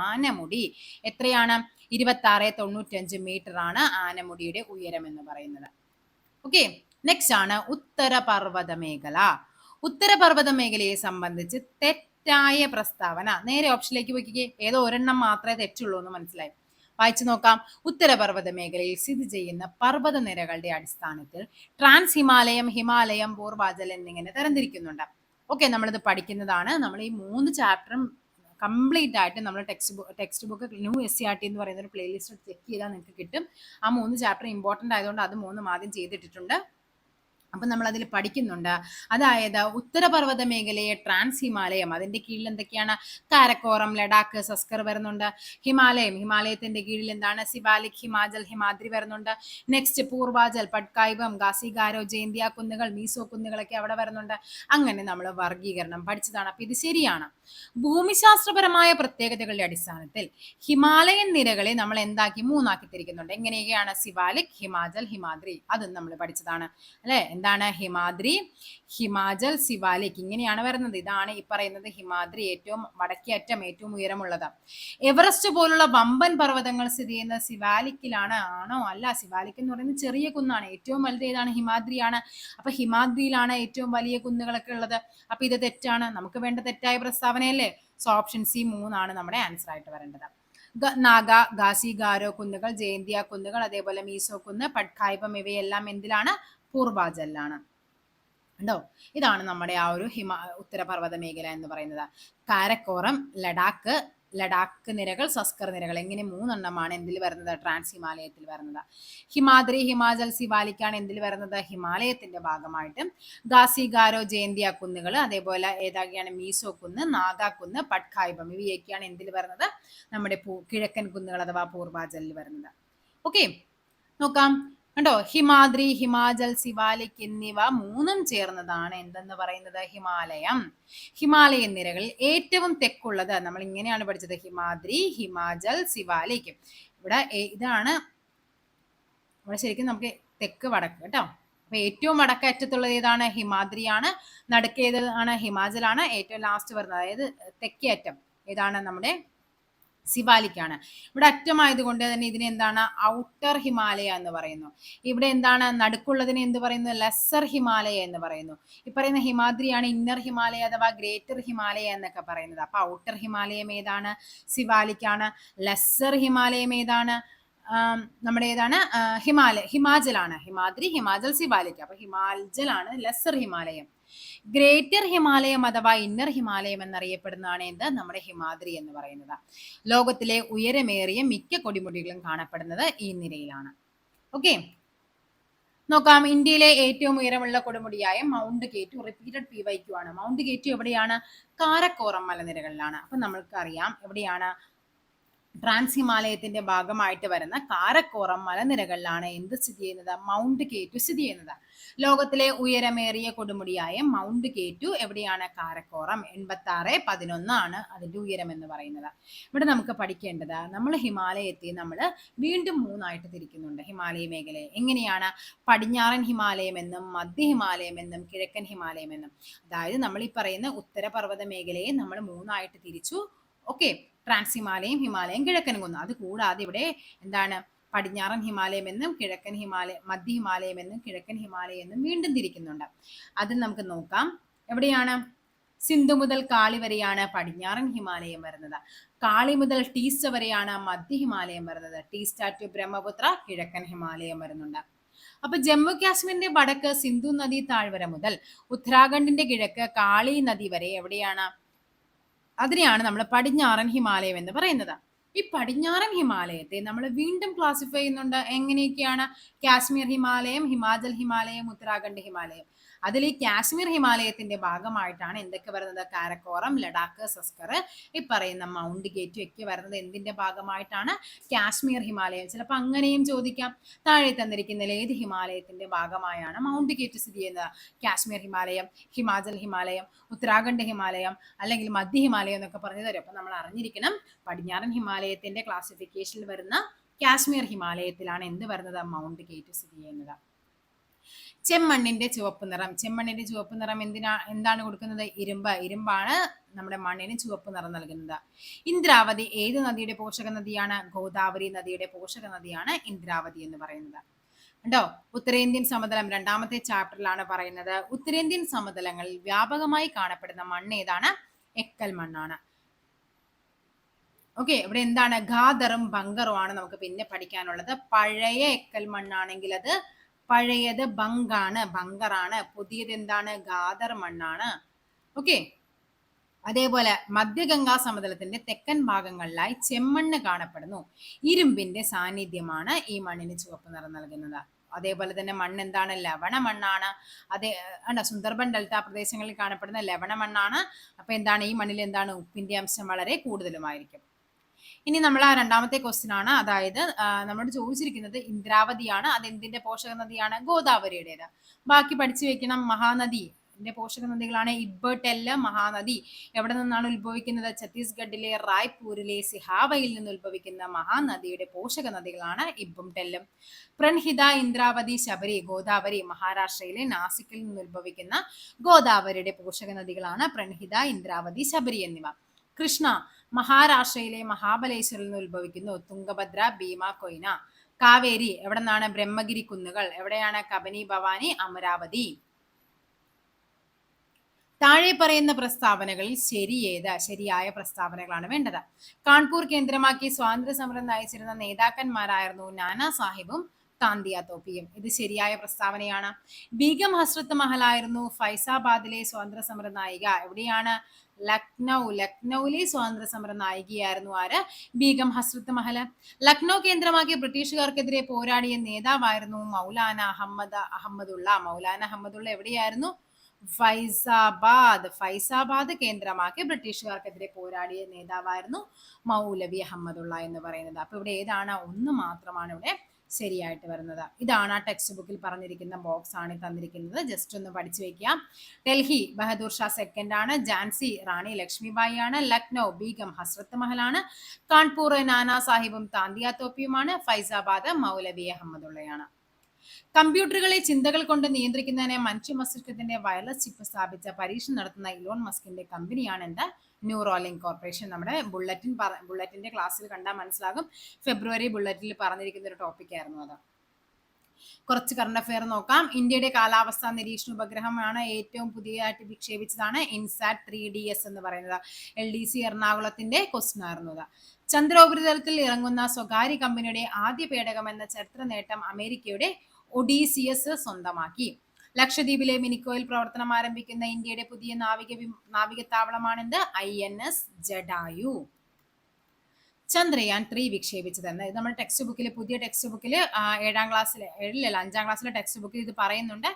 ആനമുടി. എത്രയാണ്? 26.95 മീറ്റർ ആണ് ആനമുടിയുടെ ഉയരം എന്ന് പറയുന്നത്. ഓക്കെ, നെക്സ്റ്റ് ആണ് ഉത്തരപർവ്വത മേഖല. ഉത്തരപർവ്വത മേഖലയെ സംബന്ധിച്ച് തെറ്റായ പ്രസ്താവന. നേരെ ഓപ്ഷനിലേക്ക് പോയിക്കേ, ഏതോ ഒരെണ്ണം മാത്രമേ തെറ്റുള്ളൂ എന്ന് മനസ്സിലായി. വായിച്ചു നോക്കാം. ഉത്തരപർവ്വത മേഖലയിൽ സ്ഥിതി ചെയ്യുന്ന പർവ്വത നിരകളുടെ അടിസ്ഥാനത്തിൽ ട്രാൻസ് ഹിമാലയം, ഹിമാലയം, പൂർവാചൽ എന്നിങ്ങനെ തരംതിരിക്കുന്നുണ്ട്. ഓക്കെ, നമ്മളിത് പഠിക്കുന്നതാണ്. നമ്മൾ ഈ 3 ചാപ്റ്ററും കംപ്ലീറ്റ് ആയിട്ട് നമ്മൾ ടെക്സ്റ്റ് ബുക്ക് ന്യൂ SCERT എന്ന് പറയുന്ന ഒരു പ്ലേലിസ്റ്റ് ചെക്ക് ചെയ്താൽ നിങ്ങൾക്ക് കിട്ടും. ആ 3 ചാപ്റ്റർ ഇമ്പോർട്ടൻ്റ് ആയതുകൊണ്ട് അത് 3 ആദ്യം ചെയ്തിട്ടിട്ടുണ്ട്. അപ്പൊ നമ്മൾ അതിൽ പഠിക്കുന്നുണ്ട്. അതായത് ഉത്തരപർവ്വത മേഖലയെ ട്രാൻസ് ഹിമാലയം, അതിന്റെ കീഴിൽ എന്തൊക്കെയാണ്? കാരക്കോറം, ലഡാക്ക്, സസ്കർ വരുന്നുണ്ട്. ഹിമാലയത്തിന്റെ കീഴിൽ എന്താണ്? സിവാലിക്, ഹിമാചൽ, ഹിമാദ്രി വരുന്നുണ്ട്. നെക്സ്റ്റ് പൂർവാചൽ, പട്കായിബം, ഗാസിഗാരോ, ജയന്തിയ കുന്നുകൾ, മീസോ കുന്നുകളൊക്കെ അവിടെ വരുന്നുണ്ട്. അങ്ങനെ നമ്മൾ വർഗീകരണം പഠിച്ചതാണ്. അപ്പൊ ഇത് ശരിയാണ്. ഭൂമിശാസ്ത്രപരമായ പ്രത്യേകതകളുടെ അടിസ്ഥാനത്തിൽ ഹിമാലയൻ നിരകളെ നമ്മൾ എന്താക്കി? 3 ആക്കി തിരിക്കുന്നുണ്ട്. എങ്ങനെയൊക്കെയാണ്? സിവാലിക്, ഹിമാചൽ, ഹിമാദ്രി. അതും നമ്മൾ പഠിച്ചതാണ് അല്ലെ. എന്താണ്? ഹിമാദ്രി, ഹിമാചൽ, സിവാലിക് ഇങ്ങനെയാണ് വരുന്നത്. ഇതാണ് ഈ പറയുന്നത് ഹിമാദ്രി, ഏറ്റവും വടക്കേ അറ്റം, ഏറ്റവും ഉയരമുള്ളത്. എവറസ്റ്റ് പോലുള്ള വമ്പൻ പർവ്വതങ്ങൾ സ്ഥിതി ചെയ്യുന്ന സിവാലിക്കിലാണ്. ആണോ? അല്ല. സിവാലിക് എന്ന് പറയുന്നത് ചെറിയ കുന്നാണ്. ഏറ്റവും വലുത് ഏതാണ്? ഹിമാദ്രിയാണ്. അപ്പൊ ഹിമാദ്രിയിലാണ് ഏറ്റവും വലിയ കുന്നുകളൊക്കെ ഉള്ളത്. അപ്പൊ ഇത് തെറ്റാണ്. നമുക്ക് വേണ്ട തെറ്റായ പ്രസ്താവനയല്ലേ? സോ ഓപ്ഷൻ സി 3 ആണ് നമ്മുടെ ആൻസർ ആയിട്ട് വരേണ്ടത്. നാഗ, ഗാസി, ഗാരോ കുന്നുകൾ, ജയന്തിയ കുന്നുകൾ, അതേപോലെ മീസോ കുന്ന്, പട്കായിബം ഇവയെല്ലാം എന്തിലാണ്? പൂർവാചലിലാണ്. ഉണ്ടോ? ഇതാണ് നമ്മുടെ ആ ഒരു ഉത്തരപർവ്വത മേഖല എന്ന് പറയുന്നത്. കാരക്കോറം, ലഡാക്ക് നിരകൾ, സസ്കർ നിരകൾ എങ്ങനെ 3 എണ്ണമാണ് എന്തിൽ വരുന്നത്? ട്രാൻസ് ഹിമാലയത്തിൽ വരുന്നത്. ഹിമാദ്രി, ഹിമാചൽ, സിവാലിക്കാണ് എന്തിൽ വരുന്നത്? ഹിമാലയത്തിന്റെ ഭാഗമായിട്ട്. ഗാസി, ഗാരോ, ജയന്തിയ കുന്നുകൾ, അതേപോലെ ഏതൊക്കെയാണ്? മീസോ കുന്ന്, നാഗ കുന്ന്, പട്കായിബം ഇവയൊക്കെയാണ് എന്തിൽ വരുന്നത്? നമ്മുടെ കിഴക്കൻ കുന്നുകൾ അഥവാ പൂർവാചലിൽ വരുന്നത്. ഓക്കെ, നോക്കാം. കണ്ടോ? ഹിമാദ്രി, ഹിമാചൽ, സിവാലിക് എന്നിവ 3ഉം ചേർന്നതാണ് എന്തെന്ന് പറയുന്നത്? ഹിമാലയം. ഹിമാലയൻ നിരകളിൽ ഏറ്റവും തെക്കുള്ളത് നമ്മൾ ഇങ്ങനെയാണ് പഠിച്ചത്: ഹിമാദ്രി, ഹിമാചൽ, സിവാലിക്. ഇവിടെ ഇതാണ് ഇവിടെ ശരിക്കും നമുക്ക് തെക്ക് വടക്ക് കേട്ടോ. അപ്പൊ ഏറ്റവും വടക്കറ്റത്തുള്ളത് ഏതാണ്? ഹിമാദ്രിയാണ്. നടുക്കേതാണ്? ഹിമാചലാണ്. ഏറ്റവും ലാസ്റ്റ് വരുന്നത്, അതായത് തെക്കേ അറ്റം ഏതാണ്? നമ്മുടെ സിവാലിക്കാണ്. ഇവിടെ അറ്റമായതുകൊണ്ട് തന്നെ ഇതിനെ എന്താണ്? ഔട്ടർ ഹിമാലയ എന്ന് പറയുന്നു. ഇവിടെ എന്താണ്? നടുക്കുള്ളതിനെ എന്ത് പറയുന്നു? ലെസ്സർ ഹിമാലയ എന്ന് പറയുന്നു. ഈ പറയുന്ന ഹിമാദ്രിയാണ് ഇന്നർ ഹിമാലയ അഥവാ ഗ്രേറ്റർ ഹിമാലയ എന്നൊക്കെ പറയുന്നത്. അപ്പൊ ഔട്ടർ ഹിമാലയം ഏതാണ്? സിവാലിക്കാണ്. ലെസ്സർ ഹിമാലയം ഏതാണ്? നമ്മുടെ ഏതാണ്? ഹിമാചലാണ്. ഹിമാദ്രി, ഹിമാചൽ, സിവാലിക്. അപ്പൊ ഹിമാചലാണ് ലെസ്സർ ഹിമാലയം. ഗ്രേറ്റർ ഹിമാലയം അഥവാ ഇന്നർ ഹിമാലയം എന്നറിയപ്പെടുന്നതാണ് എന്ത്? നമ്മുടെ ഹിമാദ്രി എന്ന് പറയുന്നത്. ലോകത്തിലെ ഉയരമേറിയ മിക്ക കൊടിമുടികളും കാണപ്പെടുന്നത് ഈ നിരയിലാണ്. ഓക്കെ, നോക്കാം. ഇന്ത്യയിലെ ഏറ്റവും ഉയരമുള്ള കൊടുമുടിയായ മൗണ്ട് കേറ്റു റിപ്പീറ്റഡ് PYQ ആണ്. മൗണ്ട് കേറ്റു എവിടെയാണ്? കാരക്കോറം മലനിരകളിലാണ്. അപ്പൊ നമ്മൾക്കറിയാം എവിടെയാണ്? ട്രാൻസ് ഹിമാലയത്തിന്റെ ഭാഗമായിട്ട് വരുന്ന കാരക്കോറം മലനിരകളിലാണ് എന്ത് സ്ഥിതി ചെയ്യുന്നത്? മൗണ്ട് കേറ്റു സ്ഥിതി ചെയ്യുന്നത്. ലോകത്തിലെ ഉയരമേറിയ കൊടുമുടിയായ മൗണ്ട് കേറ്റു എവിടെയാണ്? കാരക്കോറം. 86.11 ആണ് അതിന്റെ ഉയരം എന്ന് പറയുന്നത്. ഇവിടെ നമുക്ക് പഠിക്കേണ്ടത്, നമ്മൾ ഹിമാലയത്തെ നമ്മൾ വീണ്ടും 3 ആയിട്ട് തിരിക്കുന്നുണ്ട്. ഹിമാലയ മേഖലയെ എങ്ങനെയാണ്? പടിഞ്ഞാറൻ ഹിമാലയം എന്നും, മധ്യ ഹിമാലയം എന്നും, കിഴക്കൻ ഹിമാലയം എന്നും. അതായത് നമ്മൾ ഈ പറയുന്ന ഉത്തരപർവ്വത മേഖലയെ നമ്മൾ 3 ആയിട്ട് തിരിച്ചു. ഓക്കെ, ട്രാൻസ് ഹിമാലയം, ഹിമാലയം, കിഴക്കൻ കുന്ന്. അത് കൂടാതെ ഇവിടെ എന്താണ്? പടിഞ്ഞാറൻ ഹിമാലയം എന്നും, കിഴക്കൻ ഹിമാലയം, മധ്യ ഹിമാലയം എന്നും, കിഴക്കൻ ഹിമാലയം എന്നും വീണ്ടും തിരിക്കുന്നുണ്ട്. അതിൽ നമുക്ക് നോക്കാം. എവിടെയാണ്? സിന്ധു മുതൽ കാളി വരെയാണ് പടിഞ്ഞാറൻ ഹിമാലയം വരുന്നത്. കാളി മുതൽ ടീസ്റ്റ വരെയാണ് മധ്യ ഹിമാലയം വരുന്നത്. ടീസ്റ്റ ടു ബ്രഹ്മപുത്ര കിഴക്കൻ ഹിമാലയം വരുന്നുണ്ട്. അപ്പൊ ജമ്മു കാശ്മീരിന്റെ വടക്ക് സിന്ധു നദി താഴ്വര മുതൽ ഉത്തരാഖണ്ഡിന്റെ കിഴക്ക് കാളി നദി വരെ എവിടെയാണ്? അതിനെയാണ് നമ്മൾ പടിഞ്ഞാറൻ ഹിമാലയം എന്ന് പറയുന്നത്. ഈ പടിഞ്ഞാറൻ ഹിമാലയത്തെ നമ്മൾ വീണ്ടും ക്ലാസിഫൈ ചെയ്യുന്നുണ്ട്. എങ്ങനെയൊക്കെയാണ്? കാശ്മീർ ഹിമാലയം, ഹിമാചൽ ഹിമാലയം, ഉത്തരാഖണ്ഡ് ഹിമാലയം. അതിൽ ഈ കാശ്മീർ ഹിമാലയത്തിന്റെ ഭാഗമായിട്ടാണ് എന്തൊക്കെ വരുന്നത്? കാരക്കോറം, ലഡാക്ക്, സസ്കർ, ഈ പറയുന്ന മൗണ്ട് ഗേറ്റും ഒക്കെ വരുന്നത് എന്തിന്റെ ഭാഗമായിട്ടാണ്? കാശ്മീർ ഹിമാലയം. ചിലപ്പോൾ അങ്ങനെയും ചോദിക്കാം, താഴെ തന്നിരിക്കുന്നതിൽ ഏത് ഹിമാലയത്തിന്റെ ഭാഗമായാണ് മൗണ്ട് ഗേറ്റ് സ്ഥിതി ചെയ്യുന്നത്? കാശ്മീർ ഹിമാലയം, ഹിമാചൽ ഹിമാലയം, ഉത്തരാഖണ്ഡ് ഹിമാലയം, അല്ലെങ്കിൽ മധ്യ ഹിമാലയം എന്നൊക്കെ പറഞ്ഞു തരും. അപ്പൊ നമ്മൾ അറിഞ്ഞിരിക്കണം, പടിഞ്ഞാറൻ ഹിമാലയത്തിന്റെ ക്ലാസിഫിക്കേഷനിൽ വരുന്ന കാശ്മീർ ഹിമാലയത്തിലാണ് എന്ത് വരുന്നത്? മൗണ്ട് ഗേറ്റ് സ്ഥിതി ചെയ്യുന്നത്. ചെമ്മണ്ണിന്റെ ചുവപ്പ് നിറം. ചെമ്മണ്ണിന്റെ ചുവപ്പ് നിറം എന്താണ് കൊടുക്കുന്നത്? ഇരുമ്പാണ് നമ്മുടെ മണ്ണിന് ചുവപ്പ് നിറം നൽകുന്നത്. ഇന്ദ്രാവതി ഏത് നദിയുടെ പോഷക നദിയാണ്? ഗോദാവരി നദിയുടെ പോഷക നദിയാണ് ഇന്ദ്രാവതി എന്ന് പറയുന്നത്. ഉണ്ടോ? ഉത്തരേന്ത്യൻ സമതലം രണ്ടാമത്തെ ചാപ്റ്ററിലാണ് പറയുന്നത്. ഉത്തരേന്ത്യൻ സമതലങ്ങളിൽ വ്യാപകമായി കാണപ്പെടുന്ന മണ്ണ് ഏതാണ്? എക്കൽ മണ്ണാണ്. ഓക്കെ, ഇവിടെ എന്താണ്? ഖാദറും ബങ്കറും ആണ് നമുക്ക് പിന്നെ പഠിക്കാനുള്ളത്. പഴയ എക്കൽ മണ്ണാണെങ്കിൽ അത് പഴയത് ബങ്കറാണ്. പുതിയത് എന്താണ്? ഖാദർ മണ്ണാണ്. ഓക്കെ, അതേപോലെ മധ്യഗംഗാ സമതലത്തിന്റെ തെക്കൻ ഭാഗങ്ങളിലായി ചെമ്മണ്ണ് കാണപ്പെടുന്നു. ഇരുമ്പിന്റെ സാന്നിധ്യമാണ് ഈ മണ്ണിന് ചുവപ്പ് നിറം നൽകുന്നത്. അതേപോലെ തന്നെ മണ്ണ് എന്താണ്? ലവണ മണ്ണാണ്. സുന്ദർബൻ ഡെൽറ്റ പ്രദേശങ്ങളിൽ കാണപ്പെടുന്ന ലവണ മണ്ണാണ്. അപ്പൊ എന്താണ്? ഈ മണ്ണിൽ എന്താണ്? ഉപ്പിന്റെ അംശം വളരെ കൂടുതലുമായിരിക്കും. ഇനി നമ്മൾ ആ രണ്ടാമത്തെ ക്വസ്റ്റ്യൻ ആണ്, അതായത് നമ്മളോട് ചോദിച്ചിരിക്കുന്നത് ഇന്ദ്രാവതിയാണ്. അത് എന്തിന്റെ പോഷക നദിയാണ്? ഗോദാവരിയുടേത്. ബാക്കി പഠിച്ചു വെക്കണം. മഹാനദി പോഷക നദികളാണ് ഇബ്ബ്, ടെല്ല്, മഹാനദി. എവിടെ നിന്നാണ് ഉത്ഭവിക്കുന്നത്? ഛത്തീസ്ഗഡിലെ റായ്പൂരിലെ സിഹാവയിൽ നിന്ന് ഉത്ഭവിക്കുന്ന മഹാനദിയുടെ പോഷക നദികളാണ് ഇബ്ബും ടെല്ലും. പ്രൺഹിത, ഇന്ദ്രാവതി, ശബരി, ഗോദാവരി മഹാരാഷ്ട്രയിലെ നാസിക്കിൽ നിന്ന് ഉത്ഭവിക്കുന്ന ഗോദാവരിയുടെ പോഷക നദികളാണ് പ്രൺഹിത, ഇന്ദ്രാവതി, ശബരി എന്നിവ. കൃഷ്ണ മഹാരാഷ്ട്രയിലെ മഹാബലേശ്വരിൽ നിന്ന് ഉത്ഭവിക്കുന്നു. തുംഗഭദ്ര, ഭീമ, കൊയ്ന. കാവേരി എവിടെ നിന്നാണ്? ബ്രഹ്മഗിരി കുന്നുകൾ. എവിടെയാണ്? കബനി, ഭവാനി, അമരാവതി. താഴെ പറയുന്ന പ്രസ്താവനകളിൽ ശരിയേത്? ശരിയായ പ്രസ്താവനകളാണ് വേണ്ടത്. കാൺപൂർ കേന്ദ്രമാക്കി സ്വാതന്ത്ര്യ സമരം നയിച്ചിരുന്ന നേതാക്കന്മാരായിരുന്നു നാനാ സാഹിബും താന്തിയ തോപ്പിയും. ഇത് ശരിയായ പ്രസ്താവനയാണ്. ബീഗം ഹസ്രത്ത് മഹലായിരുന്നു ഫൈസാബാദിലെ സ്വാതന്ത്ര്യ സമര നായിക. എവിടെയാണ്? ലക്നൌവിലെ സ്വാതന്ത്ര്യ സമര നായികയായിരുന്നു ആര്? ബീഗം ഹസ്രത്ത് മഹൽ. ലക്നൗ കേന്ദ്രമാക്കി ബ്രിട്ടീഷുകാർക്കെതിരെ പോരാടിയ നേതാവായിരുന്നു മൗലാന അഹമ്മദുള്ള. മൗലാന അഹമ്മദുള്ള എവിടെയായിരുന്നു? ഫൈസാബാദ് കേന്ദ്രമാക്കി ബ്രിട്ടീഷുകാർക്കെതിരെ പോരാടിയ നേതാവായിരുന്നു മൗലവി അഹമ്മദുള്ള എന്ന് പറയുന്നത്. അപ്പൊ ഇവിടെ ഏതാണ്? ഒന്ന് മാത്രമാണ് ഇവിടെ ശരിയായിട്ട് വരുന്നത്. ഇതാണ് ആ ടെക്സ്റ്റ് ബുക്കിൽ പറഞ്ഞിരിക്കുന്ന ബോക്സ് ആണ് തന്നിരിക്കുന്നത്. ജസ്റ്റ് ഒന്ന് പഠിച്ചു വെക്കുക. ഡൽഹി ബഹദൂർ ഷാ സെക്കൻഡ് ആണ്. ഝാൻസി റാണി ലക്ഷ്മിബായി ആണ്. ലക്നൗ ബീഗം ഹസ്രത്ത് മഹലാണ്. കാൺപൂർ നാനാ സാഹിബും താന്തിയ തോപ്പിയുമാണ്. ഫൈസാബാദ് മൗലവി അഹമ്മദുള്ളയാണ്. കമ്പ്യൂട്ടറുകളെ ചിന്തകൾ കൊണ്ട് നിയന്ത്രിക്കുന്നതിന് മനുഷ്യ മസ്തിഷ്കത്തിന്റെ വയർലെസ് ചിപ്പ് സ്ഥാപിച്ച പരീക്ഷണം നടത്തുന്ന ഇലോൺ മസ്കിന്റെ കമ്പനിയാണ് എന്ത്? Neuralink corporation. നമ്മുടെ ബുള്ളറ്റിന്റെ ക്ലാസ്സിൽ കണ്ടാൽ മനസ്സിലാകും. ഫെബ്രുവരി ബുള്ളറ്റിൽ പറഞ്ഞിരിക്കുന്ന ഒരു ടോപ്പിക് ആയിരുന്നു അത്. കുറച്ച് കറണ്ട് അഫെയർ നോക്കാം. ഇന്ത്യയുടെ കാലാവസ്ഥാ നിരീക്ഷണ ഉപഗ്രഹമാണ് ഏറ്റവും പുതിയതായിട്ട് വിക്ഷേപിച്ചതാണ് ഇൻസാറ്റ് 3DS എന്ന് പറയുന്നത്. LDC എറണാകുളത്തിന്റെ ക്വസ്റ്റ്യൻ ആയിരുന്നു അത്. ചന്ദ്രോപരിതലത്തിൽ ഇറങ്ങുന്ന സ്വകാര്യ കമ്പനിയുടെ ആദ്യ പേടകം എന്ന ചരിത്ര നേട്ടം അമേരിക്കയുടെ ഒഡീസിയസ് സ്വന്തമാക്കി. ലക്ഷദ്വീപിലെ മിനിക്കോയിൽ പ്രവർത്തനം ആരംഭിക്കുന്ന ഇന്ത്യയുടെ പുതിയ നാവികത്താവളമാണെന്ത്? INS ജഡായു. ചന്ദ്രയാൻ 3 വിക്ഷേപിച്ചതെന്ന് ഇത് നമ്മുടെ ടെക്സ്റ്റ് ബുക്കിൽ, പുതിയ ടെക്സ്റ്റ് ബുക്കിൽ 5ാം ക്ലാസ്സിലെ ടെക്സ്റ്റ് ബുക്കിൽ ഇത് പറയുന്നുണ്ട്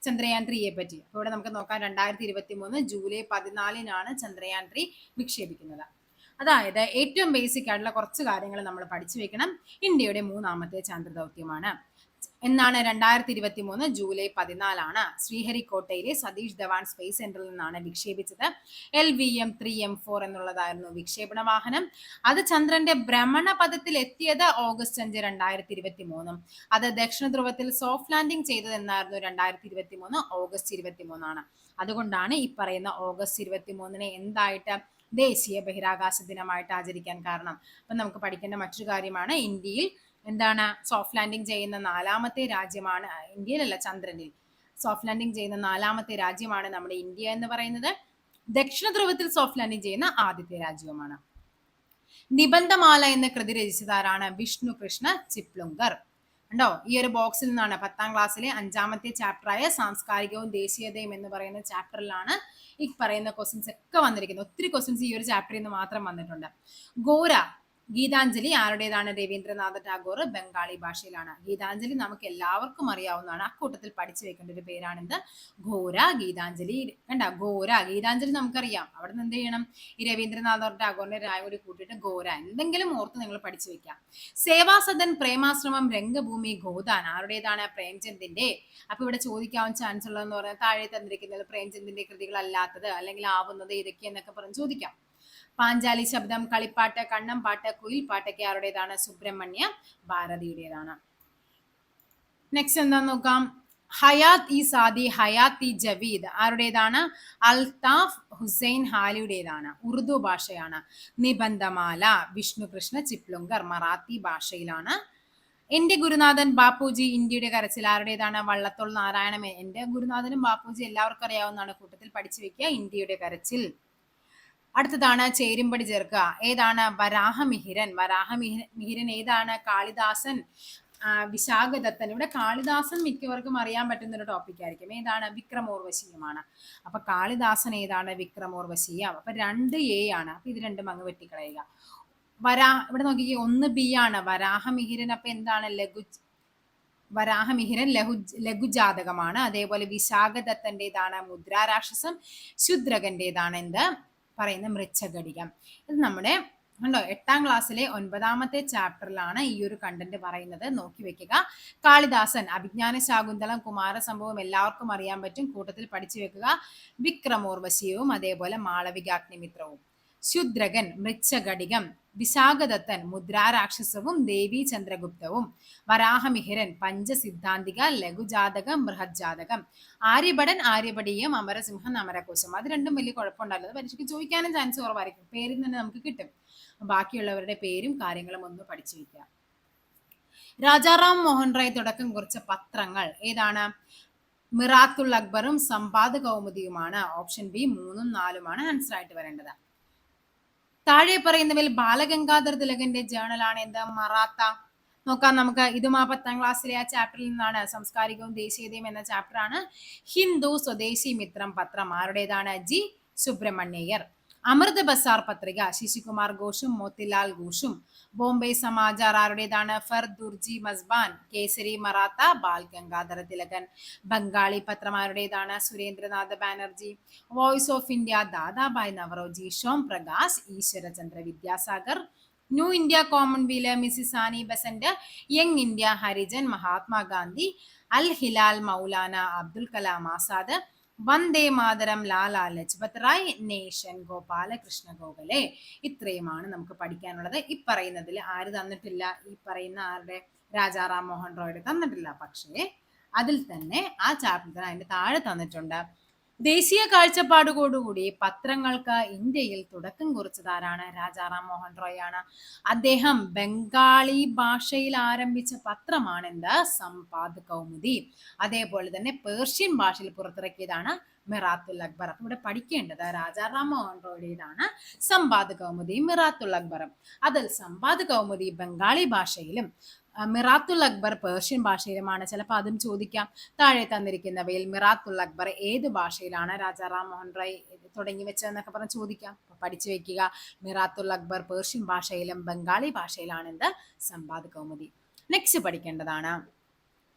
ചന്ദ്രയാൻ 3യെ പറ്റി. അപ്പോൾ ഇവിടെ നമുക്ക് നോക്കാം. 2023 ജൂലൈ 14 ചന്ദ്രയാൻ 3 വിക്ഷേപിക്കുന്നത്. അതായത് ഏറ്റവും ബേസിക് ആയിട്ടുള്ള കുറച്ച് കാര്യങ്ങൾ നമ്മൾ പഠിച്ചു വെക്കണം. ഇന്ത്യയുടെ 3ാമത്തെ ചന്ദ്രദൗത്യമാണ്. എന്നാണ്? 2023 ജൂലൈ 14 ശ്രീഹരിക്കോട്ടയിലെ സതീഷ് ധവാൻ സ്പേസ് സെന്ററിൽ നിന്നാണ് വിക്ഷേപിച്ചത്. LVM 3M4 എന്നുള്ളതായിരുന്നു വിക്ഷേപണ വാഹനം. അത് ചന്ദ്രന്റെ ഭ്രമണപഥത്തിൽ എത്തിയത് ഓഗസ്റ്റ് 5, 2023. അത് ദക്ഷിണ ധ്രുവത്തിൽ സോഫ്റ്റ് ലാൻഡിംഗ് ചെയ്തത് എന്നായിരുന്നു? 2023 ഓഗസ്റ്റ് 23. അതുകൊണ്ടാണ് ഈ പറയുന്ന ഓഗസ്റ്റ് 23 എന്തായിട്ട് ദേശീയ ബഹിരാകാശ ദിനമായിട്ട് ആചരിക്കാൻ കാരണം. അപ്പൊ നമുക്ക് പഠിക്കേണ്ട മറ്റൊരു കാര്യമാണ്, ഇന്ത്യയിൽ എന്താണ് സോഫ്റ്റ് ലാൻഡിംഗ് ചെയ്യുന്ന 4ാമത്തെ രാജ്യമാണ്, ഇന്ത്യയിലല്ല ചന്ദ്രനിൽ സോഫ്റ്റ് ലാൻഡിംഗ് ചെയ്യുന്ന 4ാമത്തെ രാജ്യമാണ് നമ്മുടെ ഇന്ത്യ എന്ന് പറയുന്നത്. ദക്ഷിണ ധ്രുവത്തിൽ സോഫ്റ്റ് ലാൻഡിംഗ് ചെയ്യുന്ന ആദ്യത്തെ രാജ്യവുമാണ്. നിബന്ധമാല എന്ന കൃതി രചിച്ചതാരാണ്? വിഷ്ണു കൃഷ്ണ ചിപ്ലുങ്കർ. ഉണ്ടോ? ഈ ഒരു ബോക്സിൽ നിന്നാണ് 10ാം ക്ലാസ്സിലെ 5ാമത്തെ ചാപ്റ്ററായ സാംസ്കാരികവും ദേശീയതയും എന്ന് പറയുന്ന ചാപ്റ്ററിലാണ് ഈ പറയുന്ന ക്വസ്റ്റ്യൻസ് ഒക്കെ വന്നിരിക്കുന്നത്. ഒത്തിരി ക്വസ്റ്റ്യൻസ് ഈ ഒരു ചാപ്റ്ററിൽ നിന്ന് മാത്രം വന്നിട്ടുണ്ട്. ഗോര ഗീതാഞ്ജലി ആരുടേതാണ്? രവീന്ദ്രനാഥ ടാഗോർ, ബംഗാളി ഭാഷയിലാണ്. ഗീതാഞ്ജലി നമുക്ക് എല്ലാവർക്കും അറിയാവുന്നതാണ്. അക്കൂട്ടത്തിൽ പഠിച്ചു വെക്കേണ്ട ഒരു പേരാണിത്, ഘോര ഗീതാഞ്ജലി. കണ്ട, ഘോര ഗീതാഞ്ജലി നമുക്കറിയാം. അവിടെ നിന്ന് എന്ത് ചെയ്യണം? ഈ രവീന്ദ്രനാഥ ടാഗോറിന്റെ രായ കൂടി കൂട്ടിയിട്ട് ഘോര എന്തെങ്കിലും ഓർത്ത് നിങ്ങൾ പഠിച്ചു വെക്കാം. സേവാസദൻ, പ്രേമാശ്രമം, രംഗഭൂമി, ഗോദാൻ ആരുടേതാണ്? പ്രേംചന്ദിന്റെ. അപ്പൊ ഇവിടെ ചോദിക്കാവുന്ന ചാൻസ് ഉള്ളതെന്ന് പറഞ്ഞാൽ താഴെ തന്നിരിക്കുന്നത് പ്രേംചന്ദിന്റെ കൃതികളല്ലാത്തത് അല്ലെങ്കിൽ ആവുന്നത് ഇതൊക്കെയെന്നൊക്കെ പറഞ്ഞ് ചോദിക്കാം. പാഞ്ചാലി ശബ്ദം, കളിപ്പാട്ട്, കണ്ണംപാട്ട്, കുയിൽപ്പാട്ടൊക്കെ ആരുടേതാണ്? സുബ്രഹ്മണ്യ ഭാരതിയുടേതാണ്. നെക്സ്റ്റ് എന്താന്ന് നോക്കാം. ഹയാത്ത് ഇ സാദി, ഹയാത്ത് ഇ ജവീദ് ആരുടേതാണ്? അൽതാഫ് ഹുസൈൻ ഹാലിയുടേതാണ്. ഉറുദു ഭാഷയാണ്. നിബന്ധമാല, വിഷ്ണുകൃഷ്ണ ചിപ്ലുങ്കർ മറാത്തി ഭാഷയിലാണ്. എന്റെ ഗുരുനാഥൻ ബാപ്പുജി, ഇന്ത്യയുടെ കരച്ചിൽ ആരുടേതാണ്? വള്ളത്തോൾ നാരായണ. എന്റെ ഗുരുനാഥനും ബാപ്പുജി എല്ലാവർക്കും അറിയാവുന്നതാണ്, കൂട്ടത്തിൽ പഠിച്ചു വെക്കുക, ഇന്ത്യയുടെ കരച്ചിൽ. അടുത്തതാണ് ചേരുംപടി ചേർക്കുക. ഏതാണ്? വരാഹമിഹിരൻ. വരാഹമിഹിരൻ ഏതാണ്? കാളിദാസൻ, വിശാഖദത്തൻ. ഇവിടെ കാളിദാസൻ മിക്കവർക്കും അറിയാൻ പറ്റുന്ന ഒരു ടോപ്പിക് ആയിരിക്കും. ഏതാണ്? വിക്രമോർവശീയമാണ്. അപ്പൊ കാളിദാസൻ ഏതാണ്? വിക്രമോർവശീയം. അപ്പൊ 2A ആണ്. അപ്പൊ ഇത് രണ്ടും അങ്ങ് വെട്ടിക്കളയുക. ഇവിടെ നോക്കിക്കേ, 1B ആണ് വരാഹമിഹിരൻ. അപ്പൊ എന്താണ്? വരാഹമിഹിരൻ ലഘുജാതകമാണ്. അതേപോലെ വിശാഖദത്തന്റേതാണ് മുദ്രാരാക്ഷസം. ശുദ്രകന്റേതാണ് എന്ത് പറയുന്ന മൃച്ഛകടികം. ഇത് നമ്മുടെ കണ്ടോ 8ാം ക്ലാസ്സിലെ 9ാമത്തെ ചാപ്റ്ററിലാണ് ഈ ഒരു കണ്ടന്റ് പറയുന്നത്. നോക്കി വെക്കുക. കാളിദാസൻ, അഭിജ്ഞാന ശാകുന്തളം, കുമാരസംഭവം എല്ലാവർക്കും അറിയാൻ പറ്റും, കൂട്ടത്തിൽ പഠിച്ചു വെക്കുക. വിക്രമോർവശീയവും അതേപോലെ മാളവികാഗ്നിമിത്രവും. ശുദ്രകൻ മൃച്ഛകടികം, വിശാഖദത്തൻ മുദ്രാരാക്ഷസവും ദേവി ചന്ദ്രഗുപ്തവും, വരാഹമിഹിരൻ പഞ്ചസിദ്ധാന്തിക, ലഘുജാതകം, ബൃഹജ്ജാതകം. ആര്യഭടൻ ആര്യഭടീയം, അമരസിംഹം അമരകോശം. അത് രണ്ടും വലിയ കുഴപ്പമുണ്ടല്ലോ, പരീക്ഷയ്ക്ക് ചോദിക്കാനും ചാൻസ് കുറവായിരിക്കും. പേരിൽ തന്നെ നമുക്ക് കിട്ടും. ബാക്കിയുള്ളവരുടെ പേരും കാര്യങ്ങളും ഒന്ന് പഠിച്ചു വയ്ക്കുക. രാജാറാം മോഹൻ റായ് തുടക്കം കുറിച്ച പത്രങ്ങൾ ഏതാണ്? മിറാത്തുൽ അക്ബറും സമ്പാദ് കൗമുദിയുമാണ്. ഓപ്ഷൻ ബി 3ഉം 4ഉമാണ് ആൻസർ ആയിട്ട് വരേണ്ടത്. താഴെ പറയുന്നവയിൽ ബാലഗംഗാധർ തിലകന്റെ ജേണലാണ് എന്ത്? മറാത്ത. നോക്കാം നമുക്ക്. ഇതും ആ 10ാം ക്ലാസ്സിലെ ആ ചാപ്റ്ററിൽ നിന്നാണ്. സംസ്കാരികവും ദേശീയതയും എന്ന ചാപ്റ്റർ ആണ്. ഹിന്ദു സ്വദേശി മിത്രം പത്രം ആരുടേതാണ്? ജി സുബ്രഹ്മണ്യർ. അമൃത ബസാർ പത്രിക ശശികുമാർ ഘോഷും മോത്തിലാൽ ഘോഷും. ബോംബെ സമാചാർ ആരുടേതാണ്? ഫർദുർജി മസ്ബാൻ. കേസരി മറാത്ത ബാൽ ഗംഗാധര തിലകൻ. ബംഗാളി പത്രം ആരുടേതാണ്? Surendranath Banerjee. Voice of India Dadabhai Naoroji. Shome Prakash Ishwarchandra Vidyasagar. New India commonwealth Mrs Annie Besant. Young India Harijan Mahatma Gandhi. Al Hilal Maulana Abdul Kalam Azad. Vande Mataram Lala Lajpat Rai. Nation Gopalakrishna Gokhale. ഇത്രയുമാണ് നമുക്ക് പഠിക്കാനുള്ളത്. ഈ പറയുന്നതിൽ ആര് തന്നിട്ടില്ല? ഈ പറയുന്ന ആരുടെ? രാജാറാം മോഹൻ റോയുടെ തന്നിട്ടില്ല. പക്ഷേ അതിൽ തന്നെ ആ ചാപ്റ്റർ അതിന്റെ താഴെ തന്നിട്ടുണ്ട്. ദേശീയ കാഴ്ചപ്പാടുകൂടി പത്രങ്ങൾക്ക് ഇന്ത്യയിൽ തുടക്കം കുറിച്ചതാരാണ്? രാജാറാം മോഹൻ റോയ് ആണ്. അദ്ദേഹം ബംഗാളി ഭാഷയിൽ ആരംഭിച്ച പത്രമാണ് എന്ത്? സമ്പാദ് കൗമുദി. അതേപോലെ തന്നെ പേർഷ്യൻ ഭാഷയിൽ പുറത്തിറക്കിയതാണ് മിറാത്തുൽ അക്ബർ. അപ്പൊ ഇവിടെ പഠിക്കേണ്ടത് രാജാറാം മോഹൻ റോയുടേതാണ് സമ്പാദ് കൗമുദിയും മിറാത്തുൽ അക്ബറും. അതിൽ സമ്പാദ് കൗമുദി ബംഗാളി ഭാഷയിലും മിറാത്തുൽ അക്ബർ പേർഷ്യൻ ഭാഷയിലുമാണ്. ചിലപ്പോൾ അതും ചോദിക്കാം. താഴെ തന്നിരിക്കുന്നവയിൽ മിറാത്തുൽ അക്ബർ ഏത് ഭാഷയിലാണ് രാജാറാം മോഹൻ റോയ് തുടങ്ങി വെച്ചതെന്നൊക്കെ പറഞ്ഞ് ചോദിക്കാം. പഠിച്ചു വെക്കുക. മിറാത്തുൽ അക്ബർ പേർഷ്യൻ ഭാഷയിലും ബംഗാളി ഭാഷയിലാണ് എന്ത്? സമ്പാദ് കൗമുദി. നെക്സ്റ്റ് പഠിക്കേണ്ടതാണ്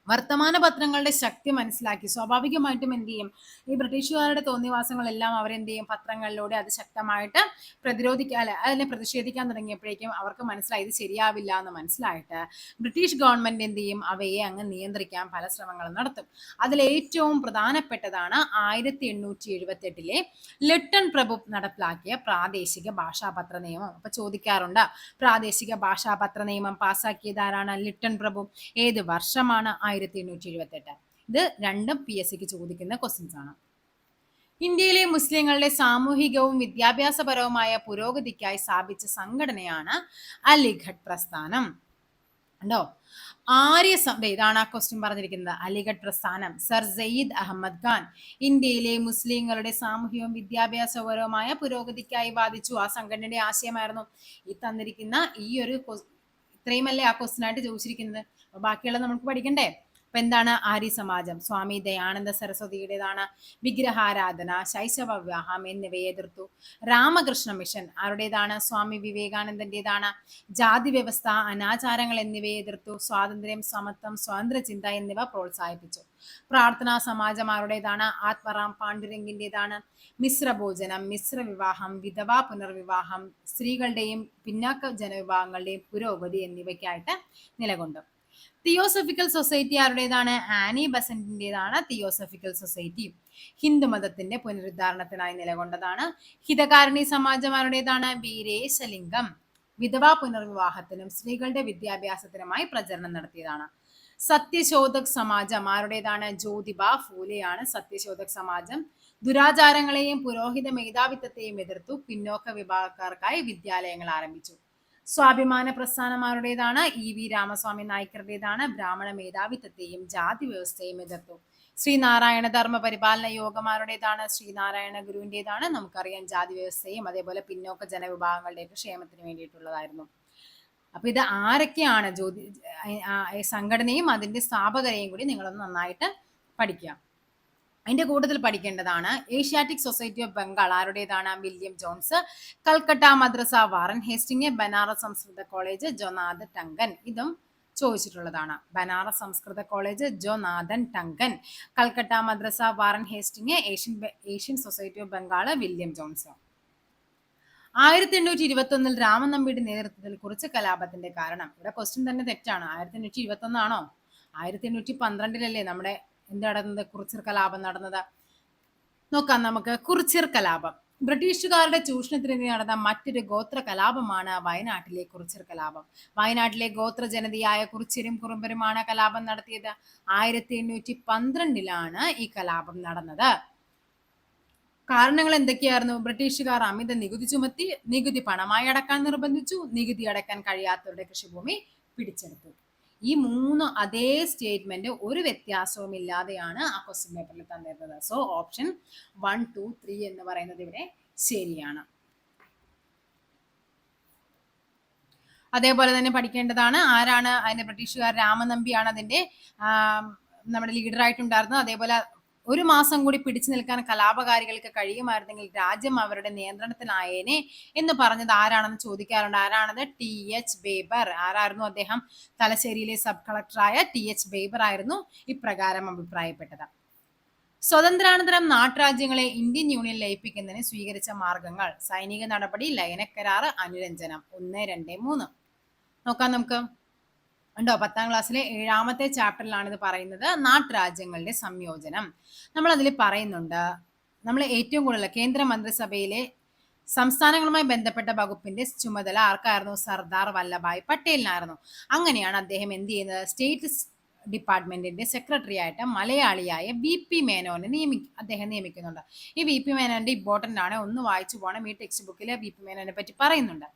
വർത്തമാന പത്രങ്ങളുടെ ശക്തി മനസ്സിലാക്കി സ്വാഭാവികമായിട്ടും എന്ത് ചെയ്യും? ഈ ബ്രിട്ടീഷുകാരുടെ തോന്നിവാസങ്ങളെല്ലാം അവരെന്ത് ചെയ്യും? പത്രങ്ങളിലൂടെ അത് ശക്തമായിട്ട് അതിനെ പ്രതിഷേധിക്കാൻ തുടങ്ങിയപ്പോഴേക്കും അവർക്ക് മനസ്സിലായി ഇത് ശരിയാവില്ല എന്ന് മനസ്സിലായിട്ട് ബ്രിട്ടീഷ് ഗവൺമെന്റ് എന്ത് ചെയ്യും? അവയെ അങ്ങ് നിയന്ത്രിക്കാൻ പല ശ്രമങ്ങളും നടത്തും. അതിൽ ഏറ്റവും പ്രധാനപ്പെട്ടതാണ് 1878 ലിട്ടൺ പ്രഭു നടപ്പിലാക്കിയ പ്രാദേശിക ഭാഷാപത്ര നിയമം. അപ്പൊ ചോദിക്കാറുണ്ട്, പ്രാദേശിക ഭാഷാപത്ര നിയമം പാസാക്കിയതാരാണ്? ലിട്ടൺ പ്രഭു. ഏത് വർഷമാണ്? 1878. ഇത് രണ്ടും PSCക്ക് ചോദിക്കുന്ന ക്വസ്റ്റ്യൻസ് ആണ്. ഇന്ത്യയിലെ മുസ്ലിങ്ങളുടെ സാമൂഹികവും വിദ്യാഭ്യാസപരവുമായ പുരോഗതിക്കായി സ്ഥാപിച്ച സംഘടനയാണ് അലിഗഡ് പ്രസ്ഥാനം. ഉണ്ടോ? ഇതാണ് ആ ക്വസ്റ്റ്യൻ പറഞ്ഞിരിക്കുന്നത്. അലിഗഡ് പ്രസ്ഥാനം. സർ സയ്യിദ് അഹമ്മദ് ഖാൻ ഇന്ത്യയിലെ മുസ്ലിങ്ങളുടെ സാമൂഹികവും വിദ്യാഭ്യാസപരവുമായ പുരോഗതിക്കായി വാദിച്ചു. ആ സംഘടനയുടെ ആശയമായിരുന്നു ഈ തന്നിരിക്കുന്ന ഈ ഒരു ഇത്രയുമല്ലേ ആ ക്വസ്റ്റ്യൻ ആയിട്ട് ചോദിച്ചിരിക്കുന്നത്. ബാക്കിയുള്ളത് നമുക്ക് പഠിക്കണ്ടേ? അപ്പൊ എന്താണ് ആര്യ സമാജം? സ്വാമി ദയാനന്ദ സരസ്വതിയുടേതാണ്. വിഗ്രഹാരാധന, ശൈശവ വിവാഹം എന്നിവയെ എതിർത്തു. രാമകൃഷ്ണ മിഷൻ ആരുടേതാണ്? സ്വാമി വിവേകാനന്ദന്റേതാണ്. ജാതി വ്യവസ്ഥ, അനാചാരങ്ങൾ എന്നിവയെ എതിർത്തു. സ്വാതന്ത്ര്യം, സമത്വം, സ്വതന്ത്ര ചിന്ത എന്നിവ പ്രോത്സാഹിപ്പിച്ചു. പ്രാർത്ഥനാ സമാജം ആരുടേതാണ്? ആത്മറാം പാണ്ഡുരംഗിന്റേതാണ്. മിശ്രഭോജനം, മിശ്രവിവാഹം, വിധവാ പുനർവിവാഹം, സ്ത്രീകളുടെയും പിന്നാക്ക ജനവിഭാഗങ്ങളുടെയും പുരോഗതി എന്നിവയ്ക്കായിട്ട് നിലകൊണ്ടു. തിയോസഫിക്കൽ സൊസൈറ്റി ആരുടേതാണ്? ആനി ബസന്റിന്റേതാണ് തിയോസഫിക്കൽ സൊസൈറ്റി. ഹിന്ദു മതത്തിന്റെ പുനരുദ്ധാരണത്തിനായി നിലകൊണ്ടതാണ്. ഹിതകാരിണി സമാജം ആരുടേതാണ്? വീരേശലിംഗം. വിധവാ പുനർവിവാഹത്തിനും സ്ത്രീകളുടെ വിദ്യാഭ്യാസത്തിനുമായി പ്രചരണം നടത്തിയതാണ്. സത്യശോധക് സമാജം ആരുടേതാണ്? ജ്യോതിബ ഫൂലെയാണ് സത്യശോധക് സമാജം. ദുരാചാരങ്ങളെയും പുരോഹിത മേധാവിത്വത്തെയും എതിർത്തു. പിന്നോക്ക വിഭാഗക്കാർക്കായി വിദ്യാലയങ്ങൾ ആരംഭിച്ചു. സ്വാഭിമാന പ്രസ്ഥാനമാരുടേതാണ്? ഇ വി രാമസ്വാമി നായ്ക്കറുടേതാണ്. ബ്രാഹ്മണ മേധാവിത്വത്തെയും ജാതി വ്യവസ്ഥയെയും എതിർത്തു. ശ്രീനാരായണ ധർമ്മ പരിപാലന യോഗമാരുടേതാണ്? ശ്രീനാരായണ ഗുരുവിൻ്റെതാണ്. നമുക്കറിയാം ജാതി വ്യവസ്ഥയും അതേപോലെ പിന്നോക്ക ജനവിഭാഗങ്ങളുടെയൊക്കെ ക്ഷേമത്തിന് വേണ്ടിയിട്ടുള്ളതായിരുന്നു. അപ്പൊ ഇത് ആരൊക്കെയാണ് സംഘടനയും അതിന്റെ സ്ഥാപകരെയും കൂടി നിങ്ങളൊന്ന് നന്നായിട്ട് പഠിക്കുക. അതിന്റെ കൂട്ടത്തിൽ പഠിക്കേണ്ടതാണ് ഏഷ്യാറ്റിക് സൊസൈറ്റി ഓഫ് ബംഗാൾ ആരുടേതാണ്? William Jones. Calcutta Madrasa Warren Hastings. Banaras Sanskrit college Jonathan Duncan. ഇതും ചോദിച്ചിട്ടുള്ളതാണ്. Banaras Sanskrit college Jonathan Duncan. Calcutta Madrasa Warren Hastings. Asian society of Bengal William Jones. 1821 Raman നമ്പിയുടെ നേതൃത്വത്തിൽ കുറിച്ച് കലാപത്തിന്റെ കാരണം. ഇവിടെ ക്വസ്റ്റ്യൻ തന്നെ തെറ്റാണ്. 1821 ആണോ? 1812 നമ്മുടെ എന്ത് നടന്നത്? കുറിച്യർ കലാപം നടന്നത്. നോക്കാം നമുക്ക്. കുറിച്യർ കലാപം ബ്രിട്ടീഷുകാരുടെ ചൂഷണത്തിനെതിരെ നടന്ന മറ്റൊരു ഗോത്ര കലാപമാണ് വയനാട്ടിലെ കുറിച്യർ കലാപം. വയനാട്ടിലെ ഗോത്ര ജനതയായ കുറിച്യരും കുറുമ്പരുമാണ് കലാപം നടത്തിയത്. 1812 ഈ കലാപം നടന്നത്. കാരണങ്ങൾ എന്തൊക്കെയായിരുന്നു? ബ്രിട്ടീഷുകാർ അമിത നികുതി ചുമത്തി, നികുതി പണമായി അടക്കാൻ നിർബന്ധിച്ചു, നികുതി അടക്കാൻ കഴിയാത്തവരുടെ കൃഷിഭൂമി പിടിച്ചെടുത്തു. ഈ 3 അതേ സ്റ്റേറ്റ്മെന്റ് ഒരു വ്യത്യാസവും ഇല്ലാതെയാണ് ആ ക്വസ്റ്റ്യൻ പേപ്പറിൽ തന്നിരുന്നത്. സോ ഓപ്ഷൻ 1, 2, 3 എന്ന് പറയുന്നത് ഇവിടെ ശരിയാണ്. അതേപോലെ തന്നെ പഠിക്കേണ്ടതാണ് ആരാണ് അതിന്റെ ബ്രിട്ടീഷുകാർ? രാമനമ്പിയാണ് അതിന്റെ നമ്മുടെ ലീഡറായിട്ടുണ്ടായിരുന്നത്. അതേപോലെ 1 മാസം കൂടി പിടിച്ചു നിൽക്കാൻ കലാപകാരികൾക്ക് കഴിയുമായിരുന്നെങ്കിൽ രാജ്യം അവരുടെ നിയന്ത്രണത്തിലായേനെ എന്ന് പറഞ്ഞത് ആരാണെന്ന് ചോദിക്കാറുണ്ട്. ആരാണത്? TH ബേബർ. ആരായിരുന്നു അദ്ദേഹം? തലശ്ശേരിയിലെ സബ് കളക്ടറായ TH ബേബർ ആയിരുന്നു ഇപ്രകാരം അഭിപ്രായപ്പെട്ടത്. സ്വതന്ത്രാനന്തരം നാട്ടുരാജ്യങ്ങളെ ഇന്ത്യൻ യൂണിയൻ ലയിപ്പിക്കുന്നതിന് സ്വീകരിച്ച മാർഗങ്ങൾ. സൈനിക നടപടി, ലയനക്കരാർ, അനുരഞ്ജനം. 1, 2, 3 നോക്കാം നമുക്ക്. ഉണ്ടോ? 10ാം ക്ലാസ്സിലെ 7ാമത്തെ ചാപ്റ്ററിലാണ് ഇത് പറയുന്നത്. നാട്ടുരാജ്യങ്ങളുടെ സംയോജനം. നമ്മൾ അതിൽ പറയുന്നുണ്ട്, നമ്മൾ ഏറ്റവും കൂടുതൽ കേന്ദ്ര മന്ത്രിസഭയിലെ സംസ്ഥാനങ്ങളുമായി ബന്ധപ്പെട്ട വകുപ്പിന്റെ ചുമതല ആർക്കായിരുന്നു? സർദാർ വല്ലഭായ് പട്ടേലിനായിരുന്നു. അങ്ങനെയാണ് അദ്ദേഹം എന്ത് ചെയ്യുന്നത്? സ്റ്റേറ്റ് ഡിപ്പാർട്ട്മെന്റിന്റെ സെക്രട്ടറി ആയിട്ട് മലയാളിയായ VP മേനോനെ അദ്ദേഹം നിയമിക്കുന്നുണ്ട്. ഈ VP മേനോന്റെ ഇമ്പോർട്ടന്റ് ആണ്, ഒന്ന് വായിച്ചു പോകണം. ഈ ടെക്സ്റ്റ് ബുക്കിൽ VP മേനോനെ പറ്റി പറയുന്നുണ്ട്.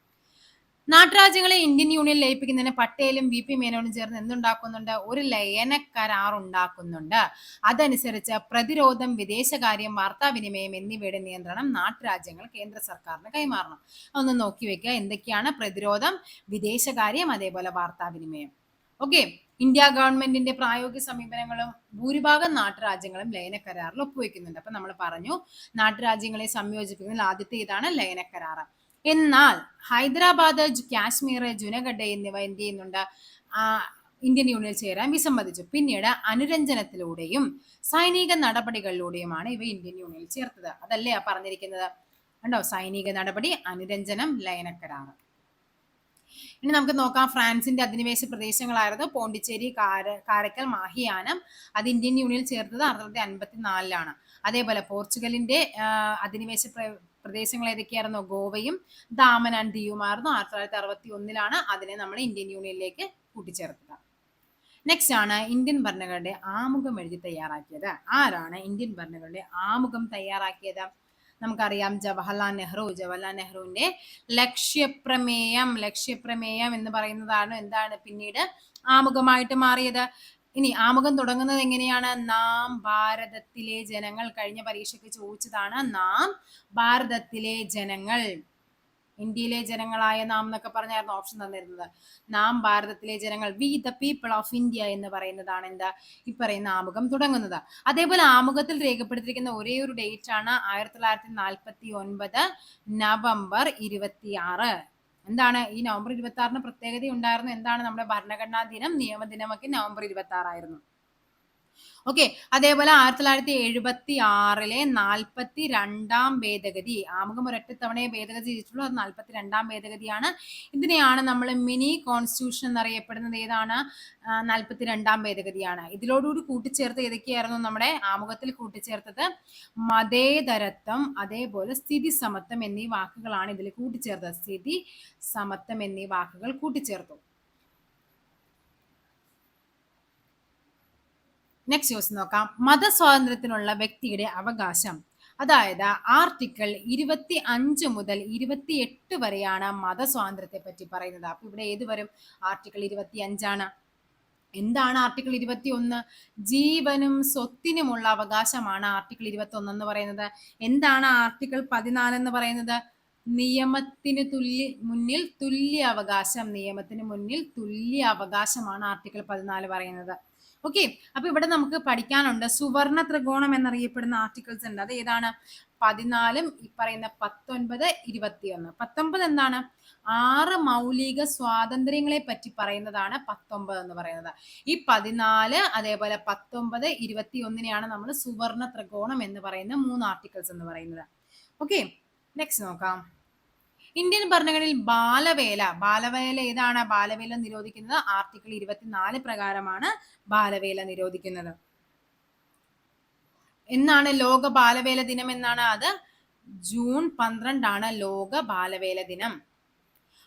നാട്ടുരാജ്യങ്ങളെ ഇന്ത്യൻ യൂണിയൻ ലയിപ്പിക്കുന്നതിന് പട്ടേലും VP മേനോനും ചേർന്ന് എന്തുണ്ടാക്കുന്നുണ്ട്? ഒരു ലയന കരാർ ഉണ്ടാക്കുന്നുണ്ട്. അതനുസരിച്ച് പ്രതിരോധം, വിദേശകാര്യം, വാർത്താവിനിമയം എന്നിവയുടെ നിയന്ത്രണം നാട്ടുരാജ്യങ്ങൾ കേന്ദ്ര സർക്കാരിന് കൈമാറണം. ഒന്ന് നോക്കി വെക്കുക. എന്തൊക്കെയാണ്? പ്രതിരോധം, വിദേശകാര്യം, അതേപോലെ വാർത്താവിനിമയം. ഓക്കെ. ഇന്ത്യ ഗവൺമെന്റിന്റെ പ്രായോഗിക സമീപനങ്ങളും ഭൂരിഭാഗം നാട്ടുരാജ്യങ്ങളും ലയന കരാറിൽ ഒപ്പുവെക്കുന്നുണ്ട്. അപ്പൊ നമ്മൾ പറഞ്ഞു നാട്ടുരാജ്യങ്ങളെ സംയോജിപ്പിക്കുന്നതിൽ ആദ്യത്തെ ഇതാണ് ലയന കരാർ. എന്നാൽ ഹൈദരാബാദ്, കാശ്മീർ, ജുനഗഡ് എന്നിവ എന്ത് ചെയ്യുന്നുണ്ട്? ഇന്ത്യൻ യൂണിയനിൽ ചേരാൻ വിസമ്മതിച്ചു. പിന്നീട് അനുരഞ്ജനത്തിലൂടെയും സൈനിക നടപടികളിലൂടെയുമാണ് ഇവ ഇന്ത്യൻ യൂണിയനിൽ ചേർത്തത്. അതല്ലേ പറഞ്ഞിരിക്കുന്നത്? കണ്ടോ? സൈനിക നടപടി, അനുരഞ്ജനം, ലയനക്കരാർ. ഇനി നമുക്ക് നോക്കാം. ഫ്രാൻസിന്റെ അധിനിവേശ പ്രദേശങ്ങളായിരുന്നു പോണ്ടിച്ചേരി, കാരക്കൽ, മാഹിയാനം. അത് ഇന്ത്യൻ യൂണിയനിൽ ചേർത്തത് 1954 അതേപോലെ പോർച്ചുഗലിന്റെ അധിനിവേശ പ്രദേശങ്ങൾ ഏതൊക്കെയായിരുന്നു? ഗോവയും ദാമൻ ആൻഡ് ദിയുമായിരുന്നു. 1961 അതിനെ നമ്മൾ ഇന്ത്യൻ യൂണിയനിലേക്ക് കൂട്ടിച്ചേർത്തത്. നെക്സ്റ്റ് ആണ് ഇന്ത്യൻ ഭരണഘടനയുടെ ആമുഖം എഴുതി തയ്യാറാക്കിയത്. ആരാണ് ഇന്ത്യൻ ഭരണഘടനയുടെ ആമുഖം തയ്യാറാക്കിയത്? നമുക്കറിയാം ജവഹർലാൽ നെഹ്റു. ജവഹർലാൽ നെഹ്റുവിന്റെ ലക്ഷ്യപ്രമേയം എന്ന് പറയുന്നതാണ് എന്താണ് പിന്നീട് ആമുഖമായിട്ട് മാറിയത്. ഇനി ആമുഖം തുടങ്ങുന്നത് എങ്ങനെയാണ്? നാം ഭാരതത്തിലെ ജനങ്ങൾ. കഴിഞ്ഞ പരീക്ഷയ്ക്ക് ചോദിച്ചതാണ് നാം ഭാരതത്തിലെ ജനങ്ങൾ. ഇന്ത്യയിലെ ജനങ്ങളായ നാം എന്നൊക്കെ പറഞ്ഞായിരുന്നു ഓപ്ഷൻ തന്നിരുന്നത്. നാം ഭാരതത്തിലെ ജനങ്ങൾ, we the people of India എന്ന് പറയുന്നതാണ് എന്താ ഈ പറയുന്ന ആമുഖം തുടങ്ങുന്നത്. അതേപോലെ ആമുഖത്തിൽ രേഖപ്പെടുത്തിയിരിക്കുന്ന ഒരേ ഒരു ഡേറ്റ് ആണ് 1949 നവംബർ 26. എന്താണ് ഈ നവംബർ 26 പ്രത്യേകത ഉണ്ടായിരുന്നു. എന്താണ് നമ്മുടെ ഭരണഘടനാ ദിനം, നിയമദിനമൊക്കെ നവംബർ 26 ആയിരുന്നു. ഓക്കെ. അതേപോലെ 1976 42 ഭേദഗതി, ആമുഖം ഒരൊറ്റ തവണയെ ഭേദഗതി ചെയ്തിട്ടുള്ളൂ, അത് 42 ഭേദഗതിയാണ്. ഇതിനെയാണ് നമ്മൾ മിനി കോൺസ്റ്റിറ്റ്യൂഷൻ എന്നറിയപ്പെടുന്നത്. ഏതാണ്? 42 ഭേദഗതിയാണ്. ഇതിലോടുകൂടി കൂട്ടിച്ചേർത്ത് ഏതൊക്കെയായിരുന്നു നമ്മുടെ ആമുഖത്തിൽ കൂട്ടിച്ചേർത്തത്? മതേതരത്വം, അതേപോലെ സ്ഥിതി സമത്വം എന്നീ വാക്കുകളാണ് ഇതിൽ കൂട്ടിച്ചേർത്തത്. സ്ഥിതി സമത്വം എന്നീ വാക്കുകൾ കൂട്ടിച്ചേർത്തു. നെക്സ്റ്റ് ക്വസ്റ്റ്യൻ നോക്കാം. മതസ്വാതന്ത്ര്യത്തിനുള്ള വ്യക്തിയുടെ അവകാശം. അതായത് ആർട്ടിക്കിൾ 25 മുതൽ 28 വരെയാണ് മതസ്വാതന്ത്ര്യത്തെ പറ്റി പറയുന്നത്. അപ്പൊ ഇവിടെ ഏത് വരും? ആർട്ടിക്കിൾ 25 ആണ്. എന്താണ് ആർട്ടിക്കിൾ 21? ജീവനും സ്വത്തിനുമുള്ള അവകാശമാണ് ആർട്ടിക്കിൾ 21 എന്ന് പറയുന്നത്. എന്താണ് ആർട്ടിക്കിൾ 14 എന്ന് പറയുന്നത്? നിയമത്തിന് മുന്നിൽ തുല്യ അവകാശം, നിയമത്തിന് മുന്നിൽ തുല്യ അവകാശമാണ് ആർട്ടിക്കിൾ 14 പറയുന്നത്. ഓക്കെ. അപ്പൊ ഇവിടെ നമുക്ക് പഠിക്കാനുണ്ട് സുവർണ ത്രികോണം എന്നറിയപ്പെടുന്ന ആർട്ടിക്കിൾസ് ഉണ്ട്. അത് ഏതാണ്? 14 ഈ പറയുന്ന 19, 21. 19 എന്താണ്? 6 മൗലിക സ്വാതന്ത്ര്യങ്ങളെ പറ്റി പറയുന്നതാണ് 19 എന്ന് പറയുന്നത്. ഈ 14 അതേപോലെ 19, 21നെയാണ് നമ്മൾ സുവർണ ത്രികോണം എന്ന് പറയുന്ന 3 ആർട്ടിക്കിൾസ് എന്ന് പറയുന്നത്. ഓക്കെ. നെക്സ്റ്റ് നോക്കാം. ഇന്ത്യൻ ഭരണഘടനയിൽ ബാലവേല ഏതാണ്? ബാലവേല നിരോധിക്കുന്നത് ആർട്ടിക്കിൾ 24 പ്രകാരമാണ് ബാലവേല നിരോധിക്കുന്നത്. എന്നാണ് ലോക ബാലവേല ദിനം? എന്നാണ് അത്? ജൂൺ 12 ലോക ബാലവേല ദിനം.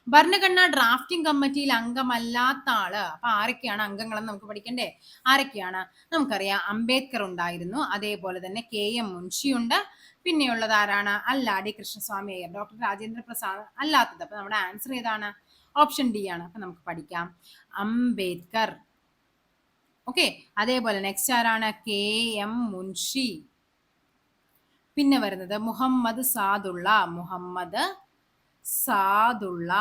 ഭരണഘടനാ ഡ്രാഫ്റ്റിംഗ് കമ്മിറ്റിയിൽ അംഗമല്ലാത്ത ആള്. അപ്പൊ ആരൊക്കെയാണ് അംഗങ്ങളെന്ന് നമുക്ക് പഠിക്കണ്ടേ? ആരൊക്കെയാണ്? നമുക്കറിയാം, അംബേദ്കർ ഉണ്ടായിരുന്നു, അതേപോലെ തന്നെ KM മുൻഷി ഉണ്ട്, പിന്നെയുള്ളത് ആരാണ്? അല്ലാടി കൃഷ്ണസ്വാമി അയ്യർ. ഡോക്ടർ രാജേന്ദ്ര പ്രസാദ് അല്ലാത്തത്. അപ്പൊ നമ്മുടെ ആൻസർ ഏതാണ്? ഓപ്ഷൻ ഡി ആണ്. അപ്പൊ നമുക്ക് പഠിക്കാം അംബേദ്കർ. ഓക്കെ. അതേപോലെ നെക്സ്റ്റ് ആരാണ്? KM മുൻഷി. പിന്നെ വരുന്നത് മുഹമ്മദ് സാദുള്ള.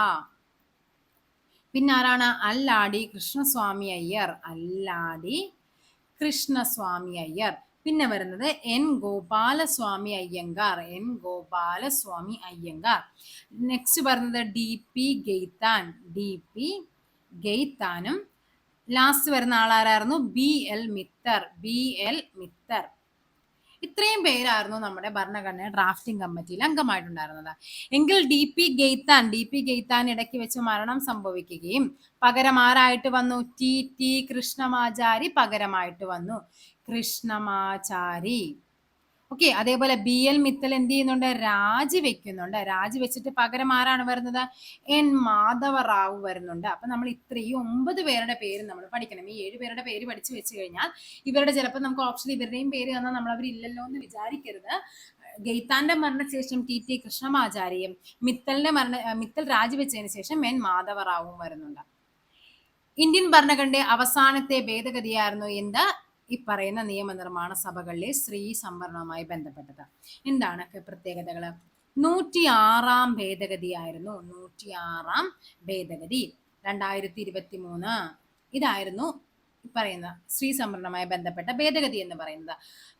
പിന്നെ ആരാണ്? അല്ലാടി കൃഷ്ണസ്വാമി അയ്യർ. പിന്നെ വരുന്നത് N ഗോപാലസ്വാമി അയ്യങ്കാർ. നെക്സ്റ്റ് വരുന്നത് DP ഗെയ്ത്താനും. ലാസ്റ്റ് വരുന്ന ആളാരായിരുന്നു? BL മിത്തർ. ഇത്രയും പേരായിരുന്നു നമ്മുടെ ഭരണഘടന ഡ്രാഫ്റ്റിംഗ് കമ്മിറ്റിയിൽ അംഗമായിട്ടുണ്ടായിരുന്നത്. എങ്കിൽ DP ഗെയ്ത്താൻ ഇടയ്ക്ക് വെച്ച് മരണം സംഭവിക്കുകയും പകരം ആരായിട്ട് വന്നു? TT കൃഷ്ണമാചാരി പകരമായിട്ട് വന്നു. ഓക്കെ. അതേപോലെ BL മിത്തൽ എന്ത് ചെയ്യുന്നുണ്ട്? രാജിവെച്ചിട്ട് പകരം ആരാണ് വരുന്നത്? N മാധവറാവു വരുന്നുണ്ട്. അപ്പൊ നമ്മൾ ഇത്രയും 9 പേരുടെ പേര് നമ്മൾ പഠിക്കണം. ഈ 7 പേരുടെ പേര് പഠിച്ചു വെച്ച് കഴിഞ്ഞാൽ ഇവരുടെ ചിലപ്പോൾ നമുക്ക് ഓപ്ഷൻ ഇവരുടെയും പേര് തന്നാൽ നമ്മൾ അവരില്ലല്ലോ എന്ന് വിചാരിക്കരുത്. ഗെയ്ത്താന്റെ മരണശേഷം TT കൃഷ്ണമാചാരിയും മിത്തൽ രാജിവെച്ചതിന് ശേഷം N മാധവറാവും വരുന്നുണ്ട്. ഇന്ത്യൻ ഭരണഘടനയുടെ അവസാനത്തെ ഭേദഗതിയായിരുന്നു എന്താ? ഈ പറയുന്ന നിയമനിർമ്മാണ സഭകളിലെ സ്ത്രീ സംവരണവുമായി ബന്ധപ്പെട്ടത്. എന്താണ് പ്രത്യേകതകൾ? 106 ഭേദഗതിയായിരുന്നു. 106 ഭേദഗതി 2023. ഇതായിരുന്നു പറയുന്ന സ്ത്രീ സംവരണവുമായി ബന്ധപ്പെട്ട ഭേദഗതി എന്ന് പറയുന്നത്.